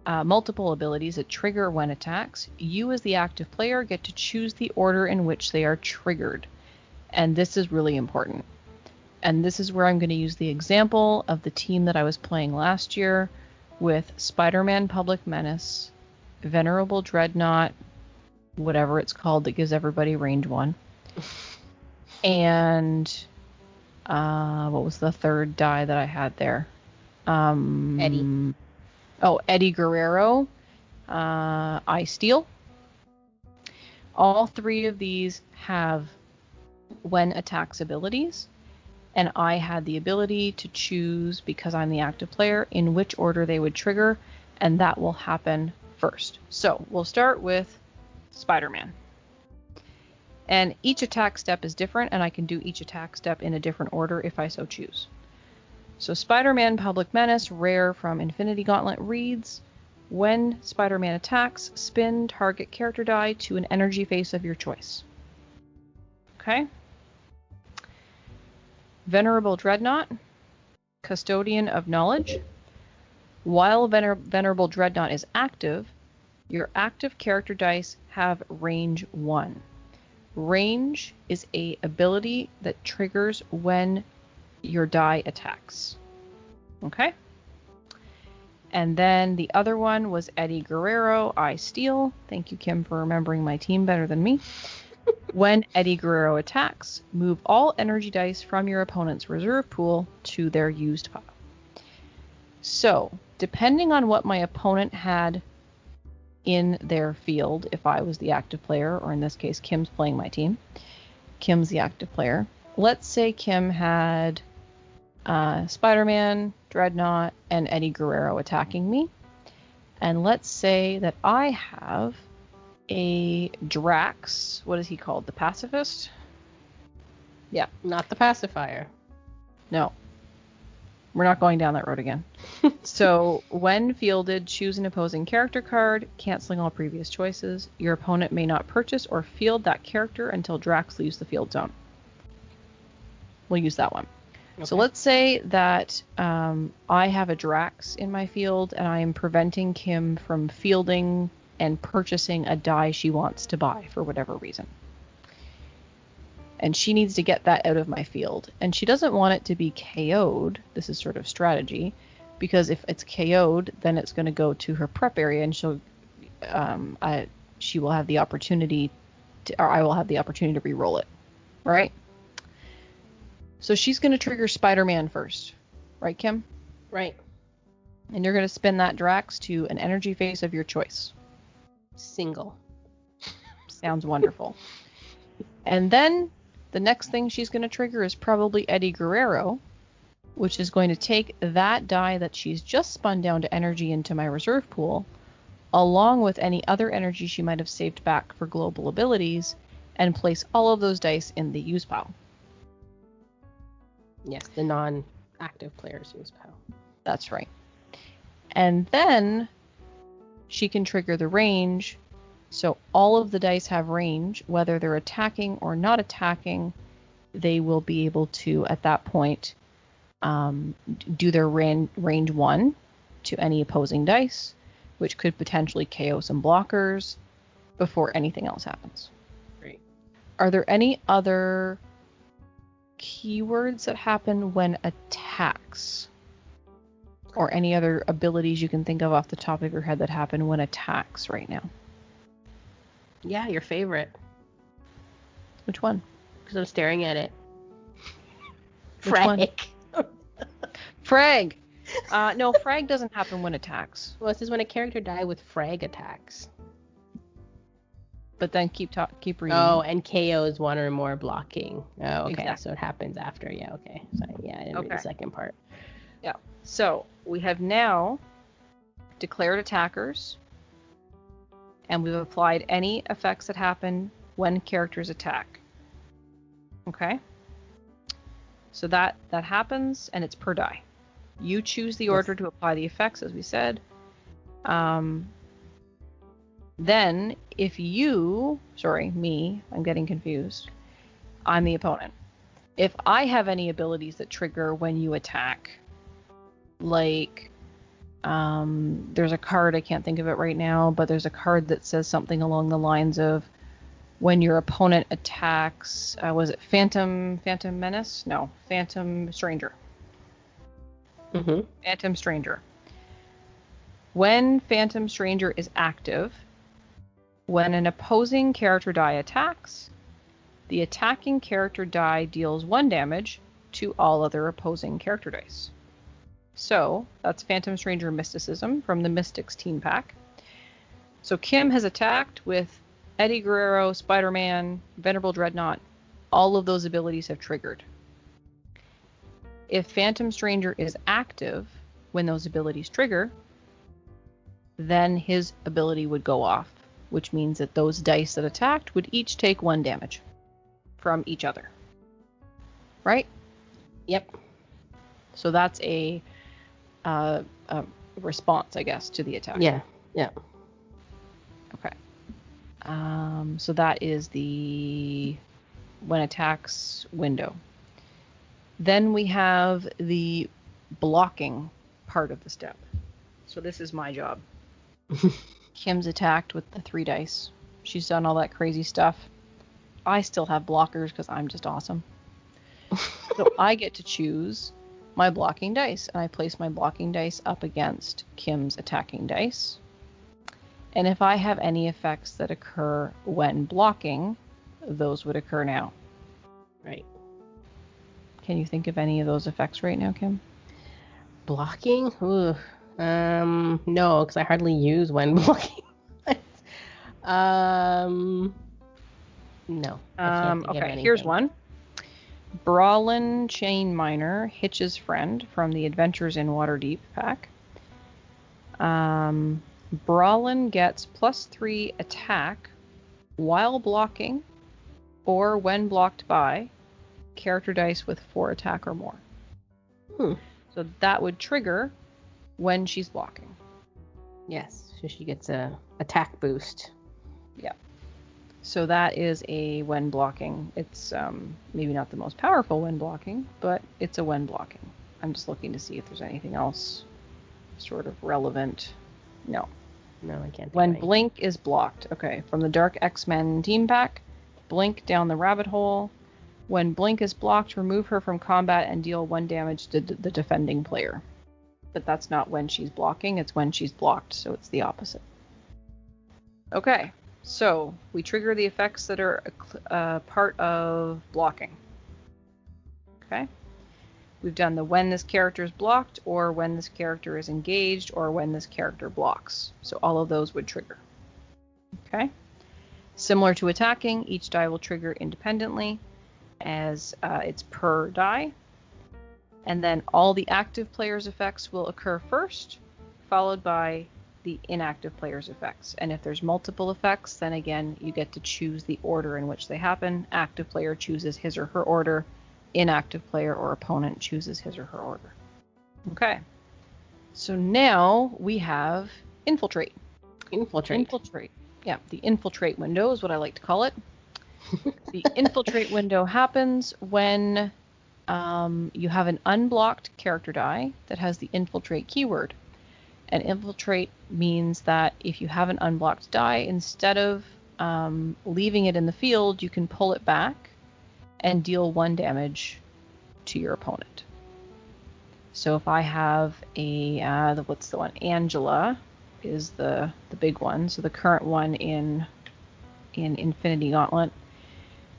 B: multiple abilities that trigger when attacks, you as the active player get to choose the order in which they are triggered. And this is really important. And this is where I'm going to use the example of the team that I was playing last year with Spider-Man Public Menace, Venerable Dreadnought, whatever it's called that gives everybody range 1. And what was the third die that I had there?
A: Eddie.
B: Oh, Eddie Guerrero, Ice Steel. All three of these have when attacks abilities, and I had the ability to choose, because I'm the active player, in which order they would trigger, and that will happen first. So we'll start with Spider-Man. And each attack step is different, and I can do each attack step in a different order if I so choose. So Spider-Man Public Menace, rare from Infinity Gauntlet, reads, when Spider-Man attacks, spin target character die to an energy face of your choice. Okay. Venerable Dreadnought, Custodian of Knowledge. While Venerable Dreadnought is active, your active character dice have range 1. Range is a ability that triggers when your die attacks. Okay? And then the other one was Eddie Guerrero, I Steel. Thank you, Kim, for remembering my team better than me. When Eddie Guerrero attacks, move all energy dice from your opponent's reserve pool to their used pile. So, depending on what my opponent had in their field, if I was the active player, or in this case, Kim's playing my team, Kim's the active player. Let's say Kim had Spider-Man, Dreadnought, and Eddie Guerrero attacking me. And let's say that I have a Drax. What is he called? The Pacifist? Yeah.
A: Not the pacifier.
B: No. We're not going down that road again. So, when fielded, choose an opposing character card, canceling all previous choices. Your opponent may not purchase or field that character until Drax leaves the field zone. We'll use that one. Okay. So let's say that I have a Drax in my field and I am preventing Kim from fielding and purchasing a die she wants to buy for whatever reason. And she needs to get that out of my field. And she doesn't want it to be KO'd. This is sort of strategy. Because if it's KO'd, then it's going to go to her prep area and she will have the opportunity to, or I will have the opportunity to re-roll it. Right? So she's going to trigger Spider-Man first. Right, Kim?
A: Right.
B: And you're going to spin that Drax to an energy face of your choice.
A: Single.
B: Sounds wonderful. And then the next thing she's going to trigger is probably Eddie Guerrero, which is going to take that die that she's just spun down to energy into my reserve pool, along with any other energy she might have saved back for global abilities, and place all of those dice in the use pile.
A: Yes, the non-active players use POW.
B: That's right. And then she can trigger the range. So all of the dice have range, whether they're attacking or not attacking. They will be able to, at that point, do their range 1 to any opposing dice, which could potentially KO some blockers before anything else happens.
A: Great.
B: Are there any other keywords that happen when attacks? Or any other abilities you can think of off the top of your head that happen when attacks right now?
A: Yeah, your favorite.
B: Which one?
A: Because I'm staring at it.
B: Which one?
A: Frag.
B: Frag. No, frag doesn't happen when attacks.
A: Well, this is when a character dies with frag attacks.
B: But then keep reading.
A: Oh, and KOs one or more blocking. Oh, okay.
B: Exactly.
A: So it happens after. Yeah, okay. So, yeah, I didn't read the second part.
B: Yeah. So we have now declared attackers, and we've applied any effects that happen when characters attack. Okay? So that happens, and it's per die. You choose the order to apply the effects, as we said. Then, if you... Sorry, me. I'm getting confused. I'm the opponent. If I have any abilities that trigger when you attack, like... there's a card, I can't think of it right now, but there's a card that says something along the lines of when your opponent attacks, was it Phantom Menace? No, Phantom Stranger.
A: Mm-hmm.
B: Phantom Stranger. When Phantom Stranger is active, when an opposing character die attacks, the attacking character die deals 1 damage to all other opposing character dice. So, that's Phantom Stranger Mysticism from the Mystics team pack. So Kim has attacked with Eddie Guerrero, Spider-Man, Venerable Dreadnought. All of those abilities have triggered. If Phantom Stranger is active when those abilities trigger, then his ability would go off, which means that those dice that attacked would each take 1 damage from each other. Right?
A: Yep.
B: So that's a response, I guess, to the attack.
A: Yeah.
B: Okay. So that is the when attacks window. Then we have the blocking part of the step. So this is my job. Kim's attacked with the 3 dice. She's done all that crazy stuff. I still have blockers because I'm just awesome. So I get to choose my blocking dice, and I place my blocking dice up against Kim's attacking dice. And if I have any effects that occur when blocking, those would occur now.
A: Right.
B: Can you think of any of those effects right now, Kim?
A: Blocking? Ooh. No, because I hardly use when blocking. No.
B: Okay, here's one. Brawlin Chain Miner, Hitch's friend from the Adventures in Waterdeep pack. Brawlin gets +3 attack while blocking or when blocked by character dice with 4 attack or more. So that would trigger when she's blocking.
A: Yes, so she gets a attack boost.
B: Yeah. So that is a when blocking. It's maybe not the most powerful when blocking, but it's a when blocking. I'm just looking to see if there's anything else sort of relevant. No,
A: I can't.
B: When Blink is blocked. Okay, from the Dark X-Men team pack, Blink down the rabbit hole. When Blink is blocked, remove her from combat and deal 1 damage to the defending player. But that's not when she's blocking, it's when she's blocked, so it's the opposite. Okay, so we trigger the effects that are part of blocking. Okay? We've done the when this character is blocked, or when this character is engaged, or when this character blocks. So all of those would trigger. Okay? Similar to attacking, each die will trigger independently as it's per die. And then all the active players' effects will occur first, followed by the inactive players' effects. And if there's multiple effects, then again, you get to choose the order in which they happen. Active player chooses his or her order. inactive player or opponent chooses his or her order. Okay. So now we have Infiltrate. Infiltrate. Yeah, the Infiltrate window is what I like to call it. The Infiltrate window happens when you have an unblocked character die that has the Infiltrate keyword. And Infiltrate means that if you have an unblocked die, instead of leaving it in the field, you can pull it back and deal 1 damage to your opponent. So if I have what's the one? Angela is the big one. So the current one in Infinity Gauntlet.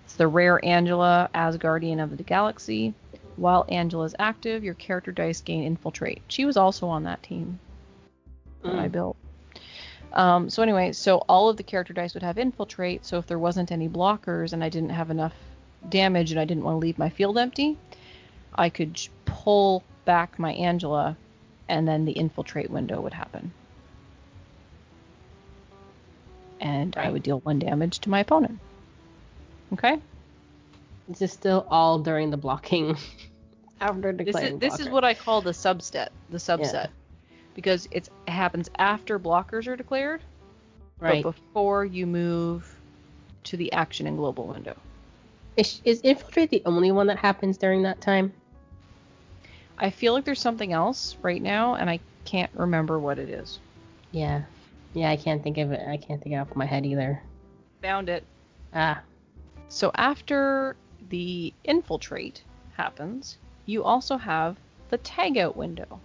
B: It's the rare Angela, Asgardian of the Galaxy. While Angela is active, your character dice gain Infiltrate. She was also on that team that I built. So anyway, so all of the character dice would have Infiltrate. So if there wasn't any blockers and I didn't have enough damage and I didn't want to leave my field empty, I could pull back my Angela and then the Infiltrate window would happen. And I would deal 1 damage to my opponent. Okay?
A: This is still all during the blocking. After declaring
B: This is what I call the subset. Yeah. Because it happens after blockers are declared, right, but before you move to the action and global window.
A: Is Infiltrate the only one that happens during that time?
B: I feel like there's something else right now, and I can't remember what it is.
A: Yeah, I can't think of it. I can't think it off my head either.
B: Found it. So after the Infiltrate happens, you also have the tag out window.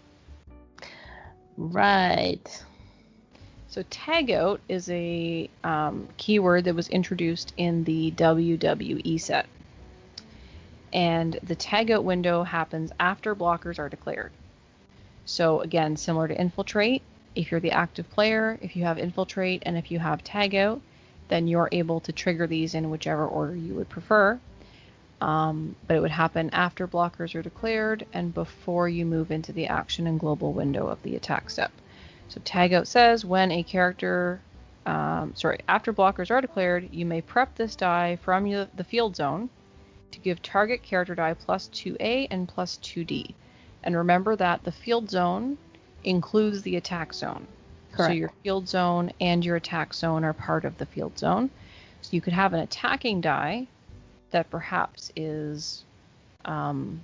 A: Right.
B: So tag out is a keyword that was introduced in the WWE set. And the tag out window happens after blockers are declared. So again, similar to Infiltrate, if you're the active player, if you have Infiltrate, and if you have tag out, then you're able to trigger these in whichever order you would prefer. But it would happen after blockers are declared and before you move into the action and global window of the attack step. So tag out says when a character, after blockers are declared, you may prep this die from the field zone to give target character die plus 2A and plus 2D. And remember that the field zone includes the attack zone. Correct. So your field zone and your attack zone are part of the field zone. So you could have an attacking die that perhaps is being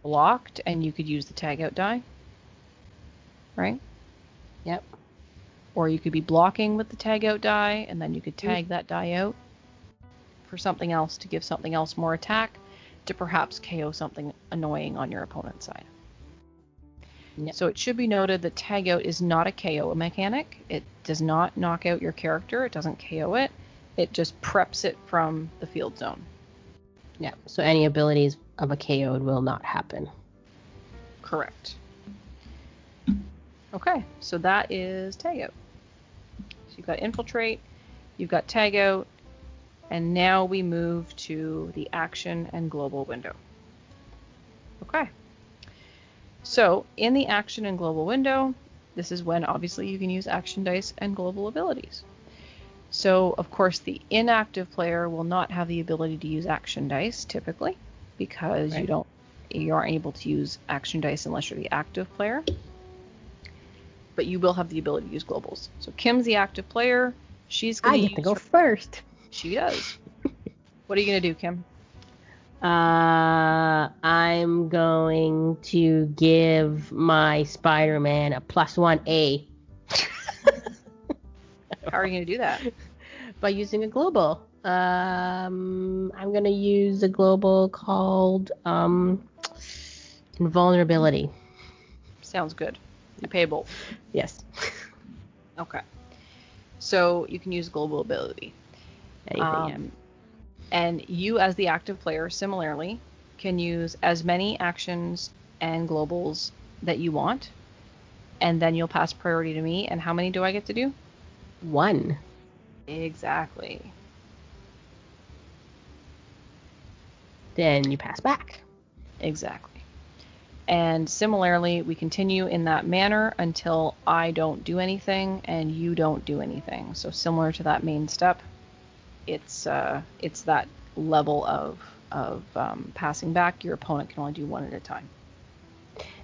B: blocked, and you could use the tag out die, right?
A: Yep.
B: Or you could be blocking with the tag out die, and then you could tag that die out for something else to give something else more attack to perhaps KO something annoying on your opponent's side. Yep. So it should be noted that tag out is not a KO mechanic. It does not knock out your character. It doesn't KO it. It just preps it from the field zone.
A: Yeah, so any abilities of a KO will not happen.
B: Correct. Okay, so that is tag out. So you've got Infiltrate, you've got tag out, and now we move to the action and global window. Okay. So in the action and global window, this is when obviously you can use action dice and global abilities. So, of course, the inactive player will not have the ability to use action dice, typically, because you aren't able to use action dice unless you're the active player. But you will have the ability to use globals. So Kim's the active player. She's going
A: to go first.
B: She does. What are you going to do, Kim?
A: I'm going to give my Spider-Man a +1A.
B: How are you going to do that?
A: By using a global. I'm going to use a global called Invulnerability.
B: Sounds good. You pay both.
A: Yes.
B: Okay. So you can use global ability. And you, as the active player, similarly, can use as many actions and globals that you want. And then you'll pass priority to me. And how many do I get to do?
A: 1.
B: Exactly.
A: Then you pass back.
B: Exactly. And similarly, we continue in that manner until I don't do anything and you don't do anything. So similar to that main step, it's that level of passing back. Your opponent can only do one at a time.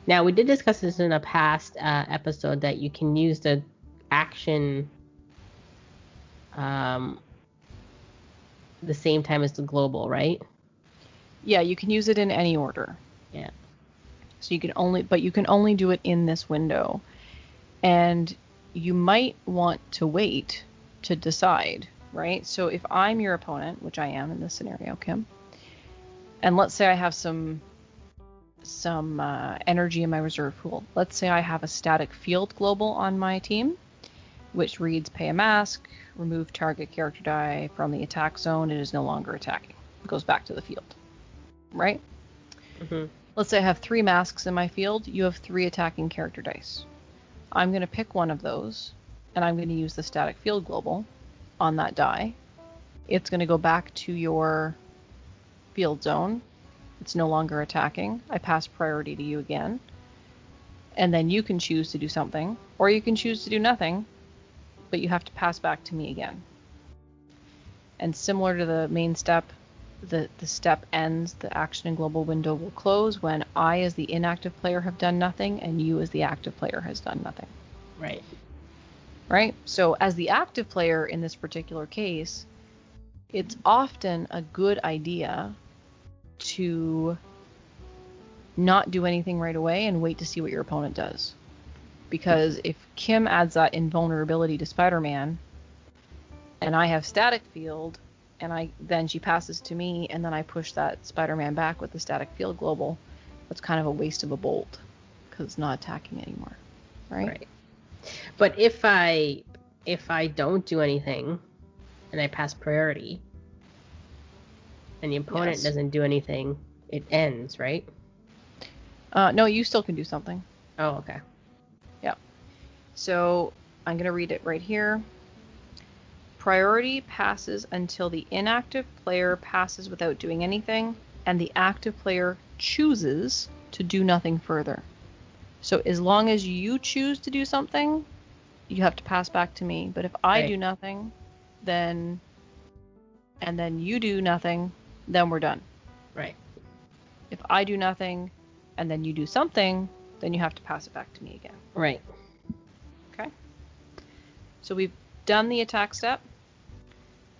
A: Now, we did discuss this in a past episode that you can use the action the same time as the global, right?
B: Yeah, you can use it in any order.
A: Yeah.
B: So you can only do it in this window. And you might want to wait to decide, right? So if I'm your opponent, which I am in this scenario, Kim, and let's say I have some energy in my reserve pool. Let's say I have a static field global on my team, which reads pay a mask, remove target character die from the attack zone. It is no longer attacking. It goes back to the field, right?
A: Mm-hmm.
B: Let's say I have 3 masks in my field. You have 3 attacking character dice. I'm going to pick one of those, and I'm going to use the static field global on that die. It's going to go back to your field zone. It's no longer attacking. I pass priority to you again. And then you can choose to do something, or you can choose to do nothing, but you have to pass back to me again. And similar to the main step, the step ends, the action and global window will close when I, as the inactive player, have done nothing, and you, as the active player, has done nothing.
A: Right.
B: Right? So as the active player in this particular case, it's often a good idea to not do anything right away and wait to see what your opponent does. Because if Kim adds that invulnerability to Spider-Man, and I have static field, and then she passes to me, and then I push that Spider-Man back with the static field global, that's kind of a waste of a bolt, because it's not attacking anymore, right?
A: But if I don't do anything, and I pass priority, and the opponent doesn't do anything, it ends, right?
B: No, you still can do something.
A: Oh, okay.
B: Yeah. So I'm going to read it right here. Priority passes until the inactive player passes without doing anything, and the active player chooses to do nothing further. So as long as you choose to do something, you have to pass back to me. But if I do nothing, and then you do nothing, then we're done.
A: Right.
B: If I do nothing, and then you do something, then you have to pass it back to me again.
A: Right.
B: Okay. So we've done the attack step.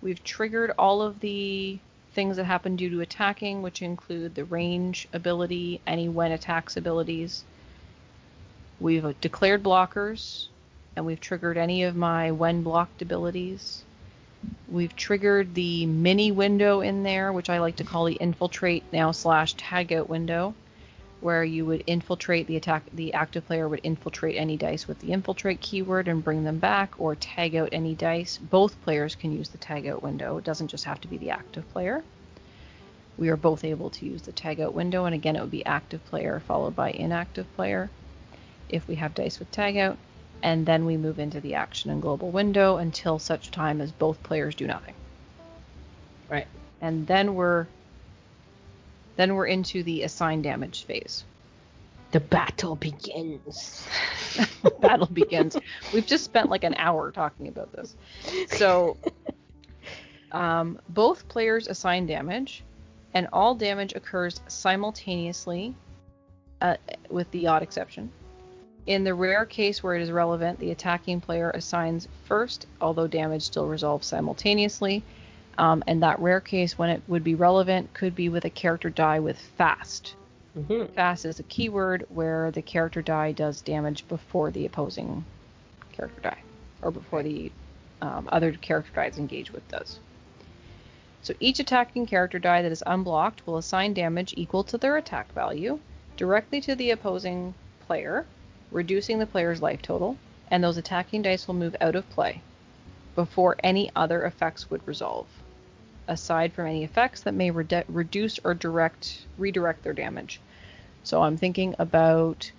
B: We've triggered all of the things that happen due to attacking, which include the range ability, any when attacks abilities. We've declared blockers, and we've triggered any of my when blocked abilities. We've triggered the mini window in there, which I like to call the infiltrate now / tag out window, where you would infiltrate the active player would infiltrate any dice with the infiltrate keyword and bring them back, or tag out any dice. Both players can use the tag out window. It doesn't just have to be the active player. We are both able to use the tag out window, and again, it would be active player followed by inactive player if we have dice with tag out, and then we move into the action and global window until such time as both players do nothing.
A: Right.
B: And then we're into the assign damage phase.
A: The battle begins.
B: Battle begins. We've just spent like an hour talking about this. So both players assign damage, and all damage occurs simultaneously, with the odd exception. In the rare case where it is relevant, the attacking player assigns first, although damage still resolves simultaneously. And that rare case when it would be relevant could be with a character die with fast. Mm-hmm. Fast is a keyword where the character die does damage before the opposing character die, or before the other character die it's engaged with does. So each attacking character die that is unblocked will assign damage equal to their attack value directly to the opposing player, reducing the player's life total, and those attacking dice will move out of play before any other effects would resolve, aside from any effects that may reduce or redirect their damage. So I'm thinking about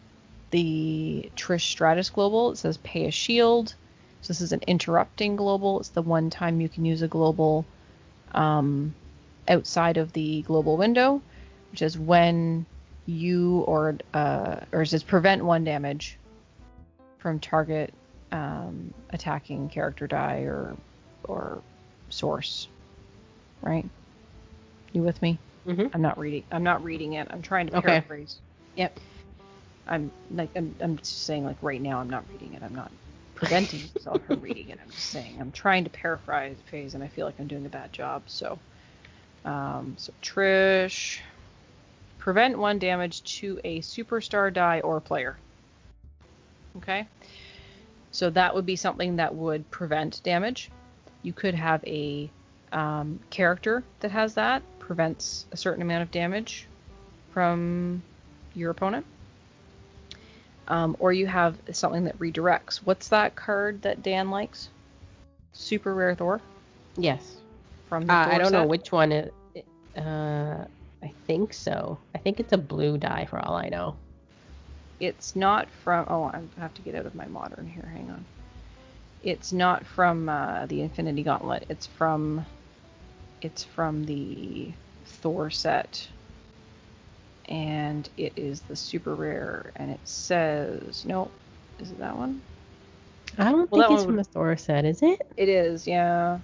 B: the Trish Stratus global. It says pay a shield. So this is an interrupting global. It's the one time you can use a global outside of the global window, which is when you or it says prevent 1 damage from target attacking character die or source, right? You with me?
A: Mm-hmm.
B: I'm not reading it. I'm trying to
A: Okay.
B: paraphrase.
A: Yep.
B: I'm just saying, like, right now I'm not reading it. I'm not preventing myself from reading it. I'm just saying I'm trying to paraphrase, and I feel like I'm doing a bad job. So, Trish, prevent 1 damage to a superstar die or player. Okay. So that would be something that would prevent damage. You could have a character that has that, prevents a certain amount of damage from your opponent. Or you have something that redirects. What's that card that Dan likes? Super Rare Thor?
A: Yes.
B: From the Thor
A: I don't know
B: set?
A: which one I think so. I think it's a blue die for all I know.
B: It's not from... Oh, I have to get out of my modern here. Hang on. It's not from the Infinity Gauntlet. It's from the Thor set. And it is the super rare, and it says... No, is it that one?
A: I don't think it's from the Thor set, is it?
B: It is, yeah.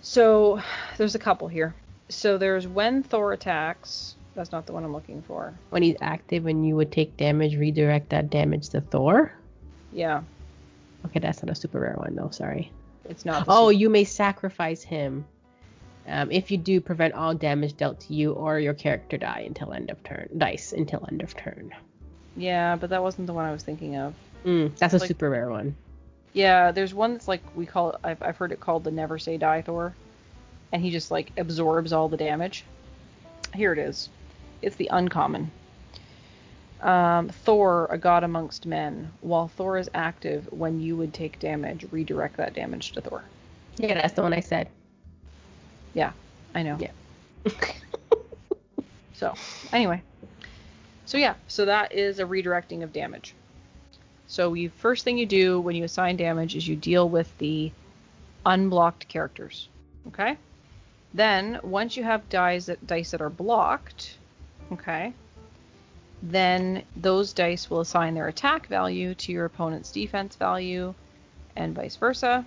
B: So, there's a couple here. So there's when Thor attacks. That's not the one I'm looking for.
A: When he's active and you would take damage, redirect that damage to Thor?
B: Yeah.
A: Okay, that's not a super rare one, though. Sorry.
B: It's not.
A: You may sacrifice him. If you do, prevent all damage dealt to you or your character until end of turn.
B: Yeah, but that wasn't the one I was thinking of.
A: That's a super rare one.
B: Yeah, there's one that's like we call it. I've heard it called the Never Say Die Thor, and he just like absorbs all the damage. Here it is. It's the uncommon. Thor, a god amongst men. While Thor is active, when you would take damage, redirect that damage to Thor.
A: Yeah, that's the one I said.
B: Yeah, I know.
A: Yeah.
B: So, anyway. So that is a redirecting of damage. So first thing you do when you assign damage is you deal with the unblocked characters. Okay? Then, once you have dice that are blocked, okay, then those dice will assign their attack value to your opponent's defense value, and vice versa.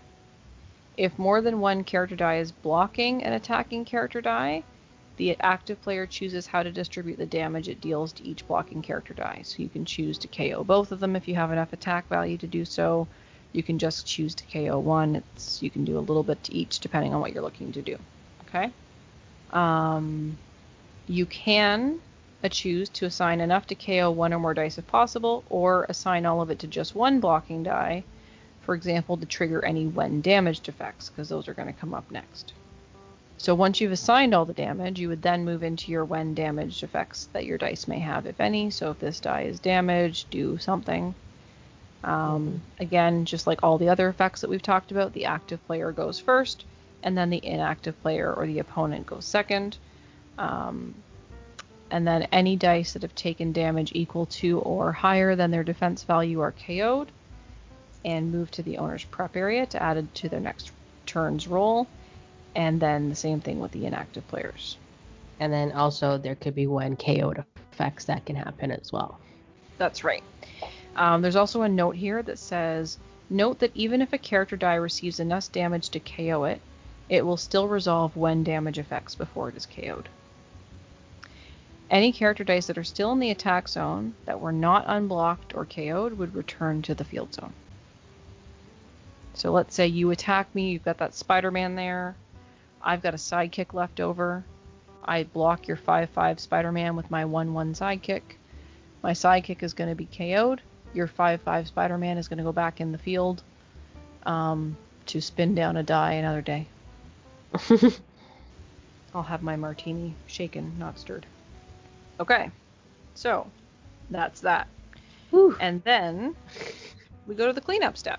B: If more than one character die is blocking an attacking character die, the active player chooses how to distribute the damage it deals to each blocking character die. So you can choose to KO both of them if you have enough attack value to do so. You can just choose to KO one. You can do a little bit to each depending on what you're looking to do. Okay? You can choose to assign enough to KO one or more dice if possible, or assign all of it to just one blocking die, for example, to trigger any when damaged effects, because those are going to come up next. So once you've assigned all the damage, you would then move into your when damaged effects that your dice may have, if any. So if this die is damaged, do something. Again, just like all the other effects that we've talked about, the active player goes first, and then the inactive player or the opponent goes second. And then any dice that have taken damage equal to or higher than their defense value are KO'd and moved to the owner's prep area to add it to their next turn's roll. And then the same thing with the inactive players.
A: And then also there could be when KO'd effects that can happen as well.
B: That's right. There's also a note here that says, note that even if a character die receives enough damage to KO it, it will still resolve when damage effects before it is KO'd. Any character dice that are still in the attack zone that were not unblocked or KO'd would return to the field zone. So let's say you attack me, you've got that Spider-Man there, I've got a sidekick left over, I block your 5/5 Spider-Man with my 1/1 sidekick, my sidekick is going to be KO'd, your 5/5 Spider-Man is going to go back in the field to spin down a die another day. I'll have my martini shaken, not stirred. Okay, so that's that.
A: Whew.
B: And then we go to the cleanup step.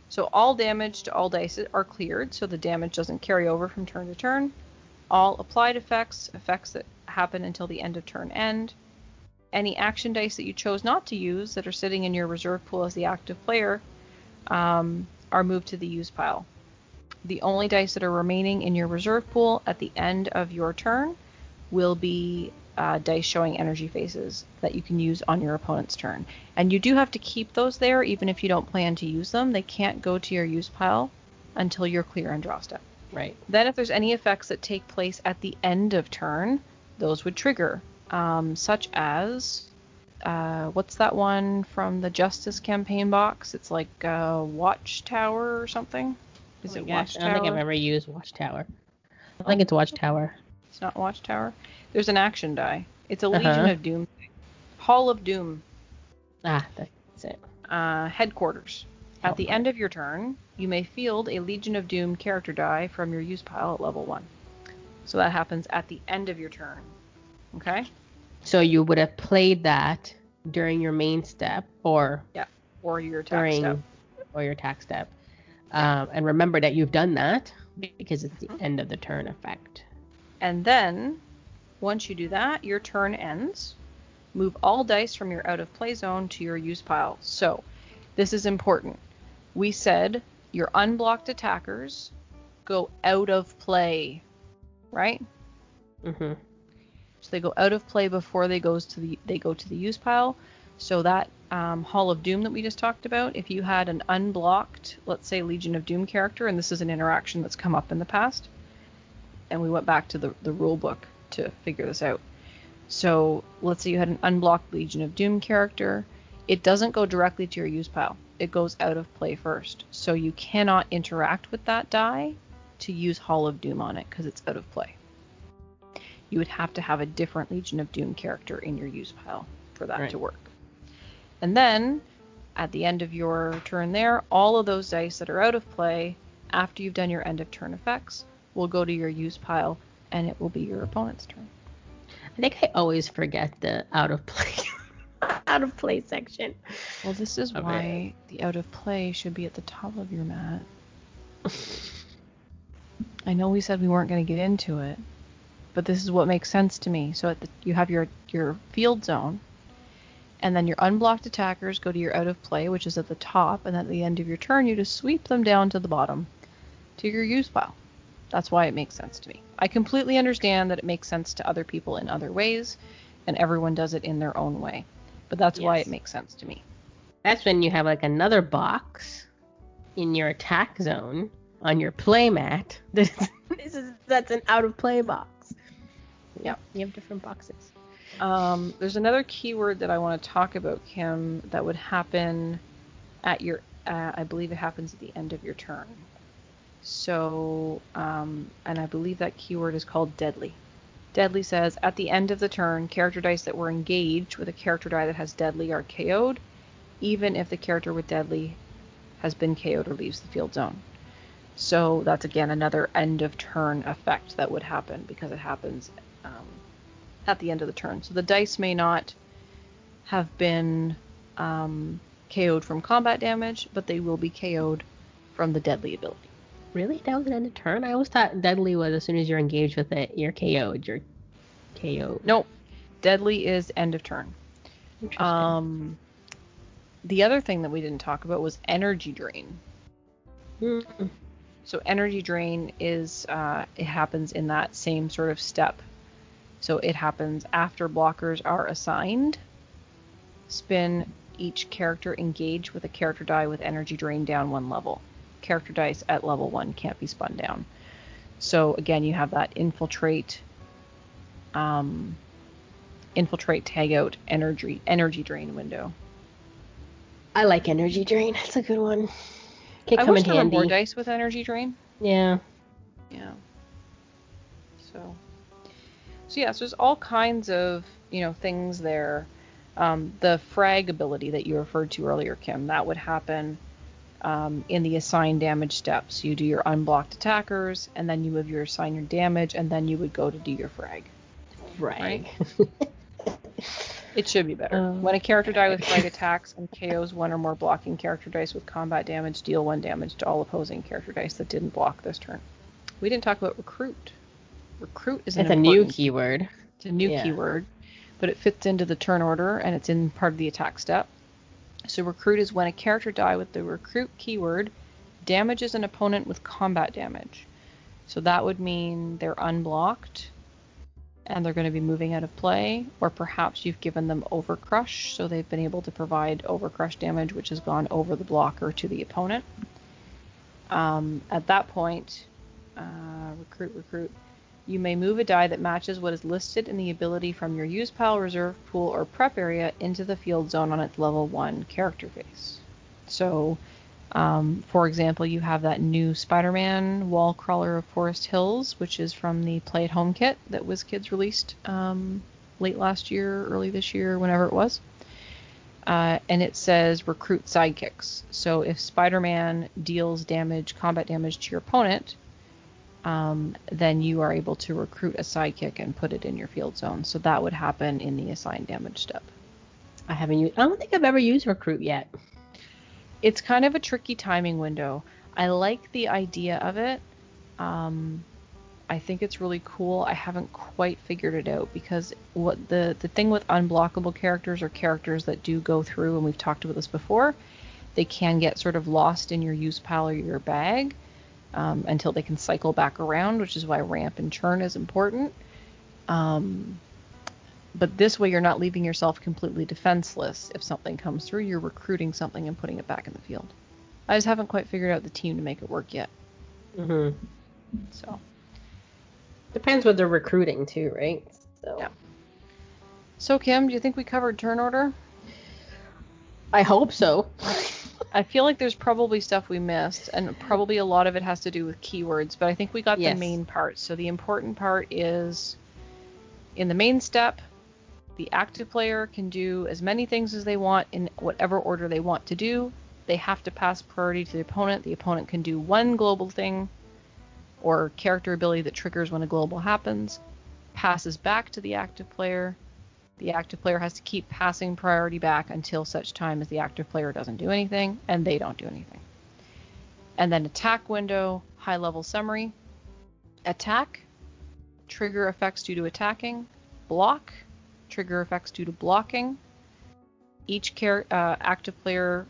B: So all damage to all dice are cleared, so the damage doesn't carry over from turn to turn. All applied effects that happen until the end of turn end. Any action dice that you chose not to use that are sitting in your reserve pool as the active player are moved to the use pile. The only dice that are remaining in your reserve pool at the end of your turn will be dice showing energy phases that you can use on your opponent's turn. And you do have to keep those there even if you don't plan to use them. They can't go to your use pile until you're clear on draw step.
A: Right.
B: Then if there's any effects that take place at the end of turn, those would trigger, such as, what's that one from the Justice campaign box? It's like Watchtower or something. Is it Watchtower?
A: I don't think I've ever used Watchtower. I think it's Watchtower.
B: It's not Watchtower. There's an action die. It's a Legion of Doom thing. Hall of Doom.
A: Ah, that's it.
B: Headquarters. At the end of your turn, you may field a Legion of Doom character die from your use pile at level 1. So that happens at the end of your turn. Okay?
A: So you would have played that during your main step or
B: your attack step.
A: Or your attack step. And remember that you've done that because it's the end of the turn effect.
B: And then, once you do that, your turn ends. Move all dice from your out of play zone to your use pile. So, this is important. We said your unblocked attackers go out of play, right?
A: Mm-hmm.
B: So they go out of play before they go to the use pile. So that Hall of Doom that we just talked about, if you had an unblocked, let's say Legion of Doom character, and this is an interaction that's come up in the past, and we went back to the rule book to figure this out. So let's say you had an unblocked Legion of Doom character. It doesn't go directly to your use pile. It goes out of play first. So you cannot interact with that die to use Hall of Doom on it because it's out of play. You would have to have a different Legion of Doom character in your use pile for that to work. And then, at the end of your turn there, all of those dice that are out of play, after you've done your end of turn effects, will go to your use pile, and it will be your opponent's turn.
A: I think I always forget the out of play section.
B: Well, this is why the out of play should be at the top of your mat. I know we said we weren't going to get into it, but this is what makes sense to me. So you have your field zone, and then your unblocked attackers go to your out of play, which is at the top, and at the end of your turn, you just sweep them down to the bottom to your use pile. That's why it makes sense to me. I completely understand that it makes sense to other people in other ways, and everyone does it in their own way. But that's why it makes sense to me.
A: That's when you have like another box in your attack zone on your play mat. That's an out of play box.
B: Yeah,
A: you have different boxes.
B: There's another keyword that I want to talk about, Kim, that would happen at your, I believe it happens at the end of your turn. So, and I believe that keyword is called deadly. Deadly says, at the end of the turn, character dice that were engaged with a character die that has deadly are KO'd, even if the character with deadly has been KO'd or leaves the field zone. So that's, again, another end of turn effect that would happen because it happens at the end of the turn. So the dice may not have been KO'd from combat damage, but they will be KO'd from the deadly ability.
A: Really? That was an end of turn? I always thought deadly was as soon as you're engaged with it, you're KO'd. You're KO'd.
B: Nope. Deadly is end of turn.
A: Interesting.
B: The other thing that we didn't talk about was energy drain.
A: Mm-mm.
B: So energy drain is, it happens in that same sort of step. So it happens after blockers are assigned. Spin each character engaged with a character die with energy drain down 1 level. Character dice at level 1 can't be spun down. So again, you have that infiltrate tag out energy drain window.
A: I like energy drain. That's a good one.
B: I wish there were more dice with energy drain.
A: Yeah.
B: Yeah. So yes, there's all kinds of things there. The frag ability that you referred to earlier, Kim, that would happen in the assign damage steps. You do your unblocked attackers, and then you move your assign your damage, and then you would go to do your frag.
A: Frag.
B: Right? It should be better. When a character die with frag attacks and KOs 1 or more blocking character dice with combat damage, deal 1 damage to all opposing character dice that didn't block this turn. We didn't talk about recruit. Recruit is
A: a new keyword.
B: It's a new keyword, but it fits into the turn order, and it's in part of the attack step. So recruit is when a character die with the recruit keyword damages an opponent with combat damage. So that would mean they're unblocked and they're going to be moving out of play, or perhaps you've given them overcrush, so they've been able to provide overcrush damage, which has gone over the blocker to the opponent. At that point, Recruit. You may move a die that matches what is listed in the ability from your use pile, reserve pool, or prep area into the field zone on its level 1 character face. So, for example, you have that new Spider-Man Wall Crawler of Forest Hills, which is from the Play at Home kit that WizKids released late last year, early this year, whenever it was. And it says recruit sidekicks. So if Spider-Man deals combat damage to your opponent, then you are able to recruit a sidekick and put it in your field zone. So that would happen in the assign damage step.
A: I don't think I've ever used recruit yet.
B: It's kind of a tricky timing window. I like the idea of it. I think it's really cool. I haven't quite figured it out because what the thing with unblockable characters or characters that do go through, and we've talked about this before, they can get sort of lost in your use pile or your bag until they can cycle back around, which is why ramp and churn is important. But this way you're not leaving yourself completely defenseless. If something comes through, you're recruiting something and putting it back in the field. I just haven't quite figured out the team to make it work yet.
A: Mm-hmm.
B: So.
A: Depends what they're recruiting too, right? So.
B: Yeah. So Kim, do you think we covered turn order?
A: I hope so.
B: I feel like there's probably stuff we missed, and probably a lot of it has to do with keywords, but I think we got the main part. So the important part is in the main step, the active player can do as many things as they want in whatever order they want to do. They have to pass priority to the opponent. The opponent can do one global thing or character ability that triggers when a global happens, passes back to the active player. The active player has to keep passing priority back until such time as the active player doesn't do anything and they don't do anything. And then attack window, high level summary. Attack, trigger effects due to attacking. Block, trigger effects due to blocking. Each active player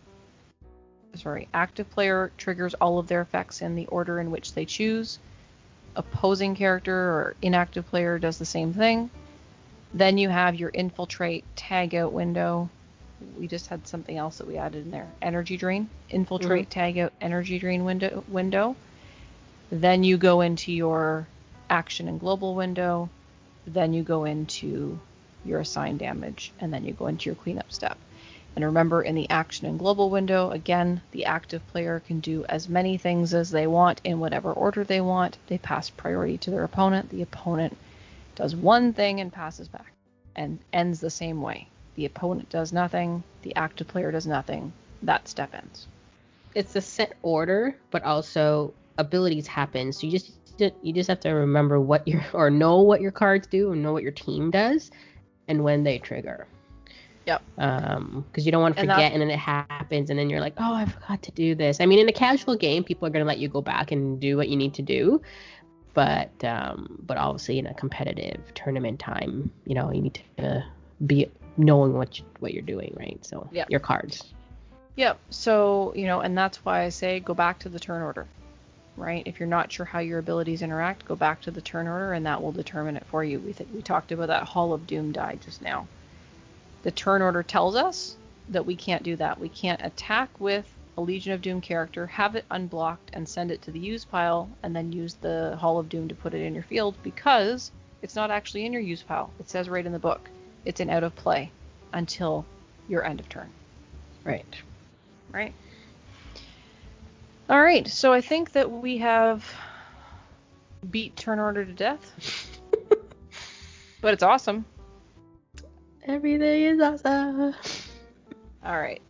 B: triggers all of their effects in the order in which they choose. Opposing character or inactive player does the same thing. Then you have your infiltrate tag out window. We just had something else that we added in there. Energy drain. Infiltrate tag out energy drain window. Then you go into your action and global window. Then you go into your assign damage, and then you go into your cleanup step. And remember, in the action and global window, again, the active player can do as many things as they want in whatever order they want. They pass priority to their opponent. The opponent does one thing and passes back, and ends the same way. The opponent does nothing. The active player does nothing. That step ends.
A: It's a set order, but also abilities happen. So you just have to remember know what your cards do and know what your team does, and when they trigger.
B: Yep.
A: Because you don't want to forget, and then it happens, and then you're like, oh, I forgot to do this. I mean, in a casual game, people are gonna let you go back and do what you need to do, but obviously in a competitive tournament time, you need to be knowing what you're doing, right? So your cards.
B: Yep. So and that's why I say go back to the turn order, right? If you're not sure how your abilities interact, go back to the turn order, and that will determine it for you. We talked about that Hall of Doom die just now. The turn order tells us that we can't do that. We can't attack with a Legion of Doom character, have it unblocked, and send it to the use pile, and then use the Hall of Doom to put it in your field, because it's not actually in your use pile. It says right in the book. It's an out of play until your end of turn.
A: Right.
B: Right. All right. So I think that we have beat turn order to death. But it's awesome.
A: Everything is awesome.
B: All right.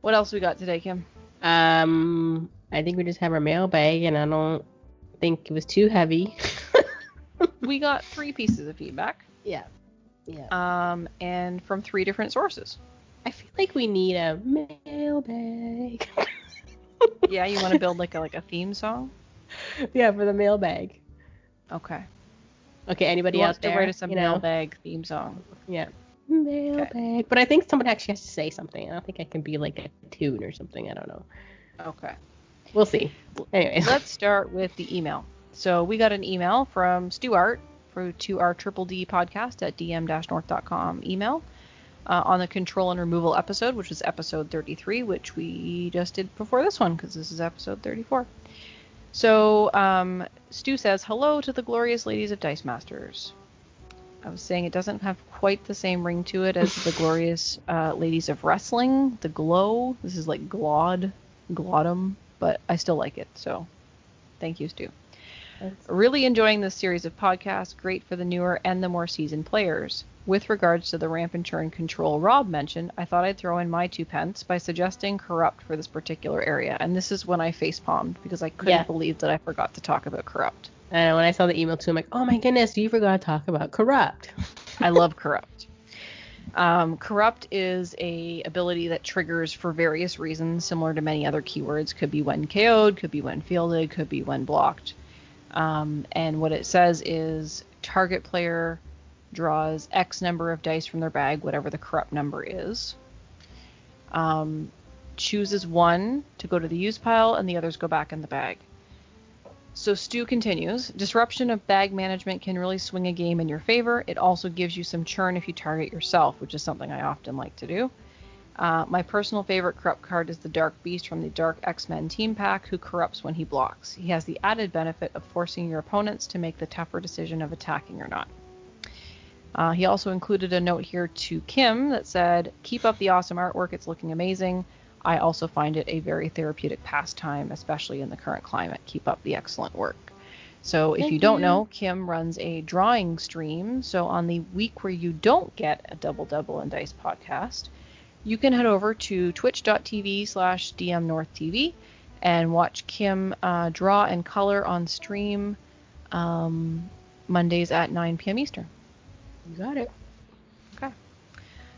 B: What else we got today, Kim?
A: I think we just have our mailbag, and I don't think it was too heavy.
B: We got 3 pieces of feedback.
A: Yeah.
B: And from 3 different sources.
A: I feel like we need a mailbag.
B: Yeah, you want to build like a theme song?
A: Yeah, for the mailbag.
B: Okay.
A: Okay, anybody out there?
B: To write us a mailbag theme song.
A: Yeah. Mailbag. Okay. But I think someone actually has to say something. I don't think I can be like a tune or something. I don't know.
B: Okay.
A: We'll see. Anyways.
B: Let's start with the email. So we got an email from Stuart to our D podcast at dm-north.com email on the control and removal episode, which was episode 33, which we just did before this one because this is episode 34. So Stu says, hello to the glorious ladies of Dice Masters. I was saying it doesn't have quite the same ring to it as the glorious ladies of wrestling, the glow. This is like glottum, but I still like it. So thank you, Stu. Thanks. Really enjoying this series of podcasts. Great for the newer and the more seasoned players. With regards to the ramp and churn control Rob mentioned, I thought I'd throw in my 2 pence by suggesting corrupt for this particular area. And this is when I facepalmed because I couldn't believe that I forgot to talk about corrupt.
A: And when I saw the email too, I'm like, oh my goodness, you forgot to talk about corrupt.
B: I love corrupt. Corrupt is a ability that triggers for various reasons, similar to many other keywords. Could be when KO'd, could be when fielded, could be when blocked. And what it says is target player draws X number of dice from their bag, whatever the corrupt number is. Chooses one to go to the use pile, and the others go back in the bag. So Stu continues, disruption of bag management can really swing a game in your favor. It also gives you some churn if you target yourself, which is something I often like to do. My personal favorite corrupt card is the Dark Beast from the Dark X-Men team pack, who corrupts when he blocks. He has the added benefit of forcing your opponents to make the tougher decision of attacking or not. He also included a note here to Kim that said, keep up the awesome artwork, it's looking amazing. I also find it a very therapeutic pastime, especially in the current climate. Keep up the excellent work. So if you don't know, Kim runs a drawing stream. So on the week where you don't get a Double and Dice podcast, you can head over to twitch.tv/dmNorthTV and watch Kim draw and color on stream Mondays at 9 p.m. Eastern.
A: You got it.
B: Okay.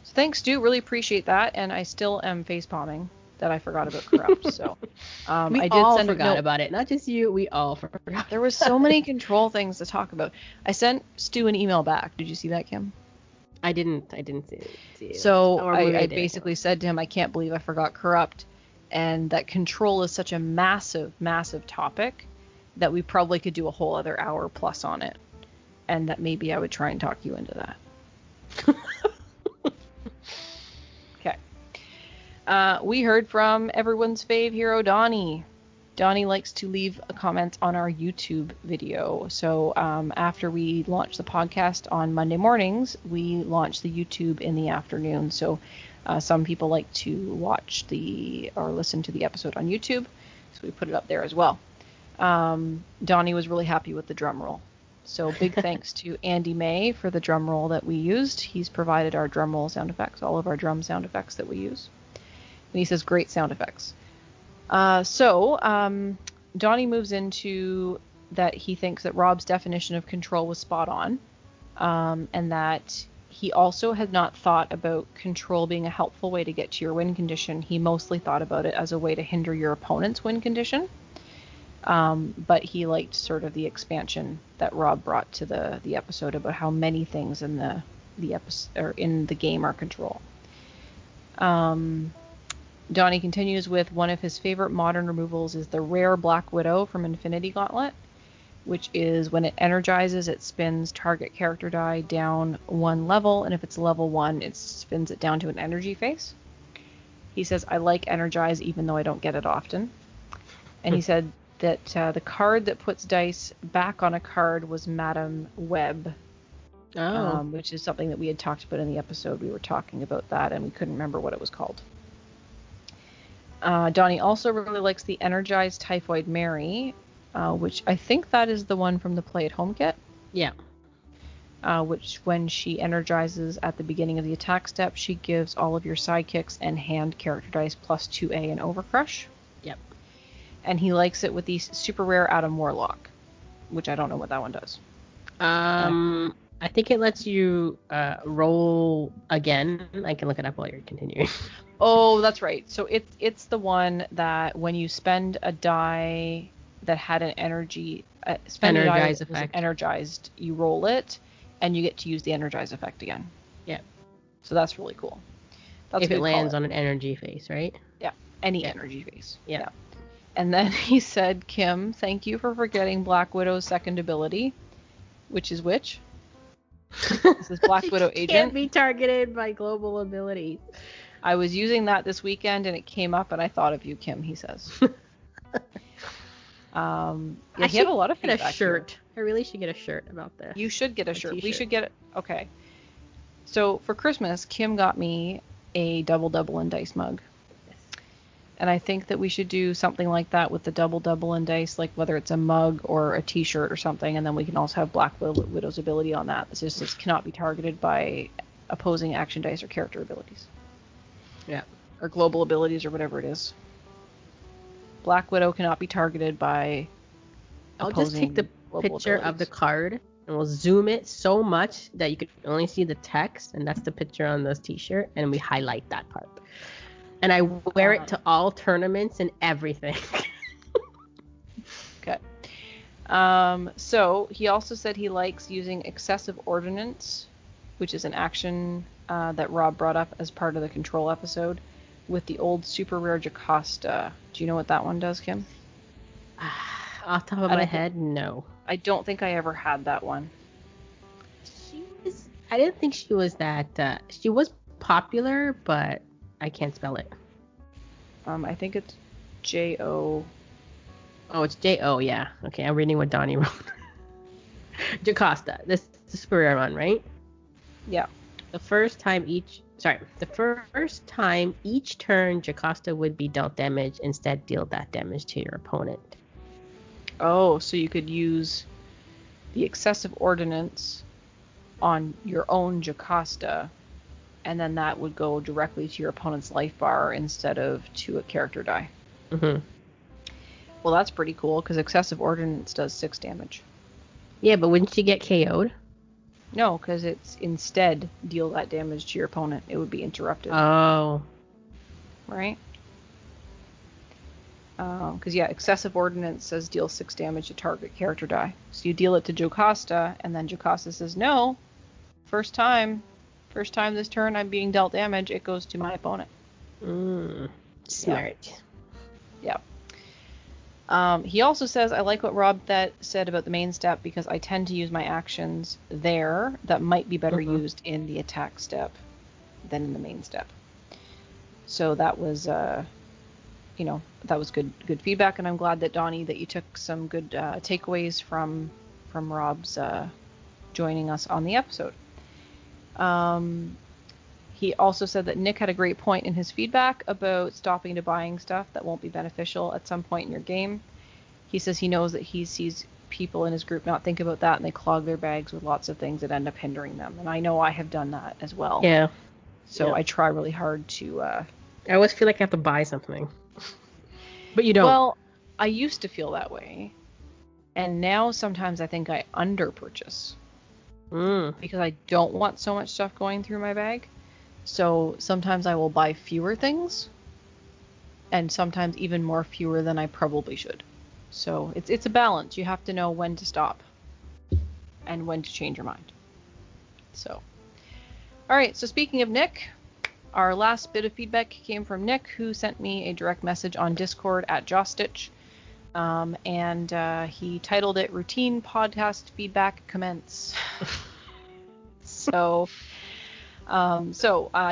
B: So thanks, Stu. Really appreciate that. And I still am facepalming that I forgot about corrupt. So
A: we
B: I did
A: all
B: send
A: forgot about it. Not just you. We all forgot.
B: There was so many control things to talk about. I sent Stu an email back. Did you see that, Kim?
A: I didn't see it.
B: So I basically said to him, I can't believe I forgot corrupt. And that control is such a massive, massive topic that we probably could do a whole other hour plus on it. And that maybe I would try and talk you into that. Okay. We heard from everyone's fave hero, Donnie. Donnie likes to leave a comment on our YouTube video. So after we launch the podcast on Monday mornings, we launch the YouTube in the afternoon. So some people like to watch or listen to the episode on YouTube. So we put it up there as well. Donnie was really happy with the drum roll. So big thanks to Andy May for the drum roll that we used. He's provided our drum roll sound effects, all of our drum sound effects that we use. And he says great sound effects. So Donnie moves into that he thinks that Rob's definition of control was spot on, and that he also had not thought about control being a helpful way to get to your win condition. He mostly thought about it as a way to hinder your opponent's win condition. But he liked sort of the expansion that Rob brought to the episode about how many things in the episode or in the game are control. Donnie continues with one of his favorite modern removals is the rare Black Widow from Infinity Gauntlet, which is when it energizes, it spins target character die down 1 level, and if it's level 1, it spins it down to an energy face. He says, I like energize even though I don't get it often. And he said that the card that puts dice back on a card was Madam Web, which is something that we had talked about in the episode. We were talking about that, and we couldn't remember what it was called. Donnie also really likes the Energized Typhoid Mary, which I think that is the one from the Play at Home kit.
A: Yeah.
B: Which when she energizes at the beginning of the attack step, she gives all of your sidekicks and hand character dice plus 2A and Overcrush.
A: Yep.
B: And he likes it with the super rare Adam Warlock, which I don't know what that one does.
A: I think it lets you roll again. I can look it up while you're continuing.
B: Oh, that's right. So it's the one that when you spend a die that had an energized effect, energized, you roll it, and you get to use the energized effect again.
A: Yeah.
B: So that's really cool. That's
A: if it lands on an energy face, right?
B: Yeah. Any energy face.
A: Yeah.
B: And then he said, Kim, thank you for forgetting Black Widow's second ability, which is which? This is Black Widow Agent.
A: Can't be targeted by global abilities.
B: I was using that this weekend and it came up and I thought of you, Kim, he says. Yeah, he had a lot of feedback.
A: Get a shirt. Here. I really should get a shirt about this.
B: You should get a shirt.
A: T-shirt.
B: We should get it. Okay. So for Christmas, Kim got me a Double and Dice mug. Yes. And I think that we should do something like that with the Double and Dice, like whether it's a mug or a T-shirt or something, and then we can also have Black Widow's ability on that. This cannot be targeted by opposing action dice or character abilities.
A: Yeah.
B: Or global abilities or whatever it is. Black Widow cannot be targeted by
A: I'll just take the picture
B: abilities.
A: of the card and we'll zoom it so much that you can only see the text, and that's the picture on this T-shirt, and we highlight that part. And I wear it to all tournaments and everything.
B: Okay. So he also said he likes using excessive ordnance, which is an action that Rob brought up as part of the control episode, with the old super rare Jocasta. Do you know what that one does, Kim?
A: Off the top of my head, no.
B: I don't think I ever had that one.
A: I didn't think she was that. She was popular, but I can't spell it.
B: I think it's J-O.
A: Oh, it's J-O, yeah. Okay, I'm reading what Donnie wrote. Jocasta. This is the super rare one, right?
B: Yeah.
A: The first time each turn, Jocasta would be dealt damage. Instead, deal that damage to your opponent.
B: Oh, so you could use the excessive ordnance on your own Jocasta, and then that would go directly to your opponent's life bar instead of to a character die.
A: Mm-hmm.
B: Well, that's pretty cool, because excessive ordnance does 6 damage.
A: Yeah, but wouldn't she get KO'd?
B: No, because it's instead deal that damage to your opponent. It would be interrupted.
A: Oh.
B: Right? Because, excessive ordnance says deal 6 damage to target character die. So you deal it to Jocasta, and then Jocasta says, no, first time this turn I'm being dealt damage, it goes to my opponent.
A: Smart.
B: Yeah. He also says, I like what Rob said about the main step, because I tend to use my actions there that might be better used in the attack step than in the main step. So that was, that was good feedback, and I'm glad that Donnie, that you took some good takeaways from Rob's joining us on the episode. He also said that Nick had a great point in his feedback about stopping to buying stuff that won't be beneficial at some point in your game. He says he knows that he sees people in his group not think about that, and they clog their bags with lots of things that end up hindering them. And I know I have done that as well.
A: Yeah.
B: So I try really hard to...
A: I always feel like I have to buy something. But you don't.
B: Well, I used to feel that way. And now sometimes I think I under-purchase. Because I don't want so much stuff going through my bag. So sometimes I will buy fewer things, and sometimes even more fewer than I probably should. So it's a balance. You have to know when to stop and when to change your mind. So, all right. So speaking of Nick, our last bit of feedback came from Nick, who sent me a direct message on Discord at JawStitch. And he titled it Routine Podcast Feedback Commence. So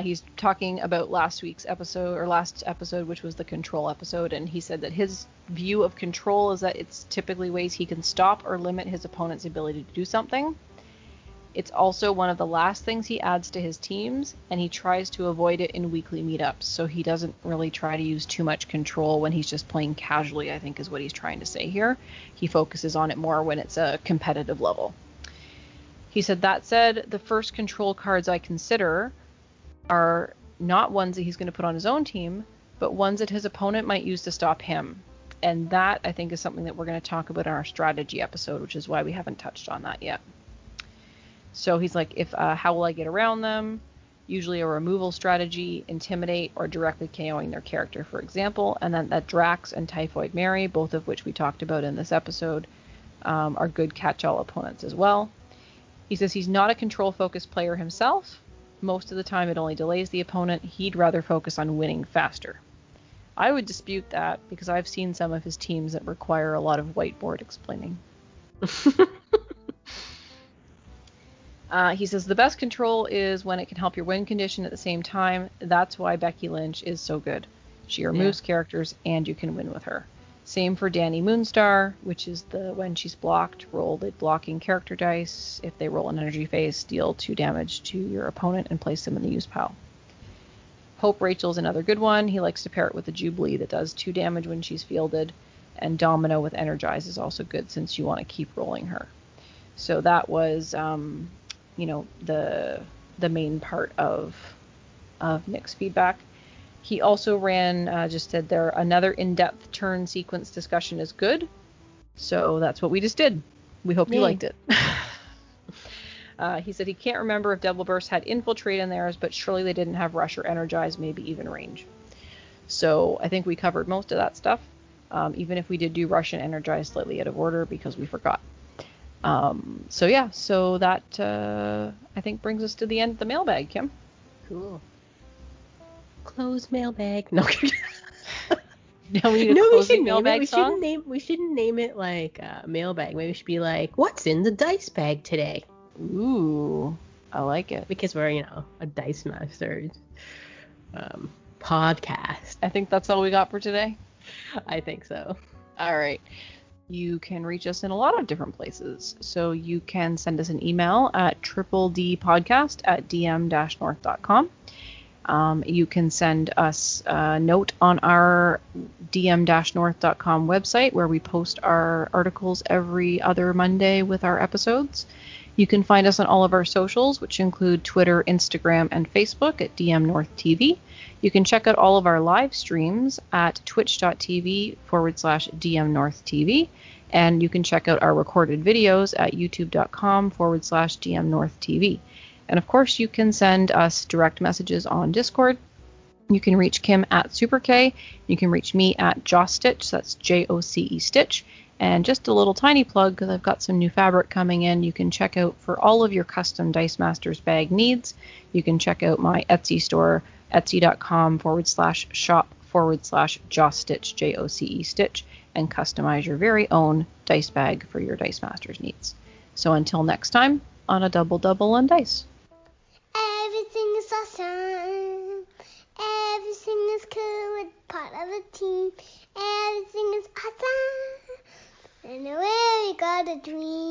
B: he's talking about last episode, which was the control episode, and he said that his view of control is that it's typically ways he can stop or limit his opponent's ability to do something. It's also one of the last things he adds to his teams, and he tries to avoid it in weekly meetups, so he doesn't really try to use too much control when he's just playing casually, I think is what he's trying to say here. He focuses on it more when it's a competitive level. He said, that said, the first control cards I consider are not ones that he's going to put on his own team, but ones that his opponent might use to stop him. And that, I think, is something that we're going to talk about in our strategy episode, which is why we haven't touched on that yet. So he's like, how will I get around them? Usually a removal strategy, intimidate, or directly KOing their character, for example. And then that Drax and Typhoid Mary, both of which we talked about in this episode, are good catch-all opponents as well. He says he's not a control-focused player himself. Most of the time it only delays the opponent. He'd rather focus on winning faster. I would dispute that, because I've seen some of his teams that require a lot of whiteboard explaining. He says the best control is when it can help your win condition at the same time. That's why Becky Lynch is so good. She removes characters and you can win with her. Same for Danny Moonstar, which is when she's blocked, roll the blocking character dice. If they roll an energy phase, deal 2 damage to your opponent and place them in the use pile. Hope Rachel's another good one. He likes to pair it with the Jubilee that does 2 damage when she's fielded. And Domino with Energize is also good since you want to keep rolling her. So that was, the main part of Nick's feedback. He also ran, just said there, another in-depth turn sequence discussion is good. So that's what we just did. We hope you liked it. He said he can't remember if Devil Burst had Infiltrate in theirs, but surely they didn't have Rush or Energize, maybe even Range. So I think we covered most of that stuff, even if we did do Rush and Energize slightly out of order because we forgot. So that I think brings us to the end of the mailbag, Kim.
A: Cool. Close mailbag. No.
B: Now we need a closing mailbag song.
A: We shouldn't name it like mailbag. Maybe we should be like, what's in the dice bag today?
B: Ooh, I like it.
A: Because we're, a Dice Masters podcast.
B: I think that's all we got for today.
A: I think so.
B: All right. You can reach us in a lot of different places. So you can send us an email at tripledpodcast@dm-north.com. You can send us a note on our dm-north.com website where we post our articles every other Monday with our episodes. You can find us on all of our socials, which include Twitter, Instagram, and Facebook at dmNorthTV. You can check out all of our live streams at twitch.tv/dmNorthTV. And you can check out our recorded videos at youtube.com/dmNorthTV. And of course, you can send us direct messages on Discord. You can reach Kim at SuperK. You can reach me at JoCE. That's JOCE Stitch. And just a little tiny plug, because I've got some new fabric coming in, you can check out for all of your custom Dice Masters bag needs. You can check out my Etsy store, etsy.com/shop/JoCE JOCE Stitch, and customize your very own dice bag for your Dice Masters needs. So until next time, on a double on dice.
C: Everything is awesome. Everything is cool with part of the team. Everything is awesome. And away we got a dream.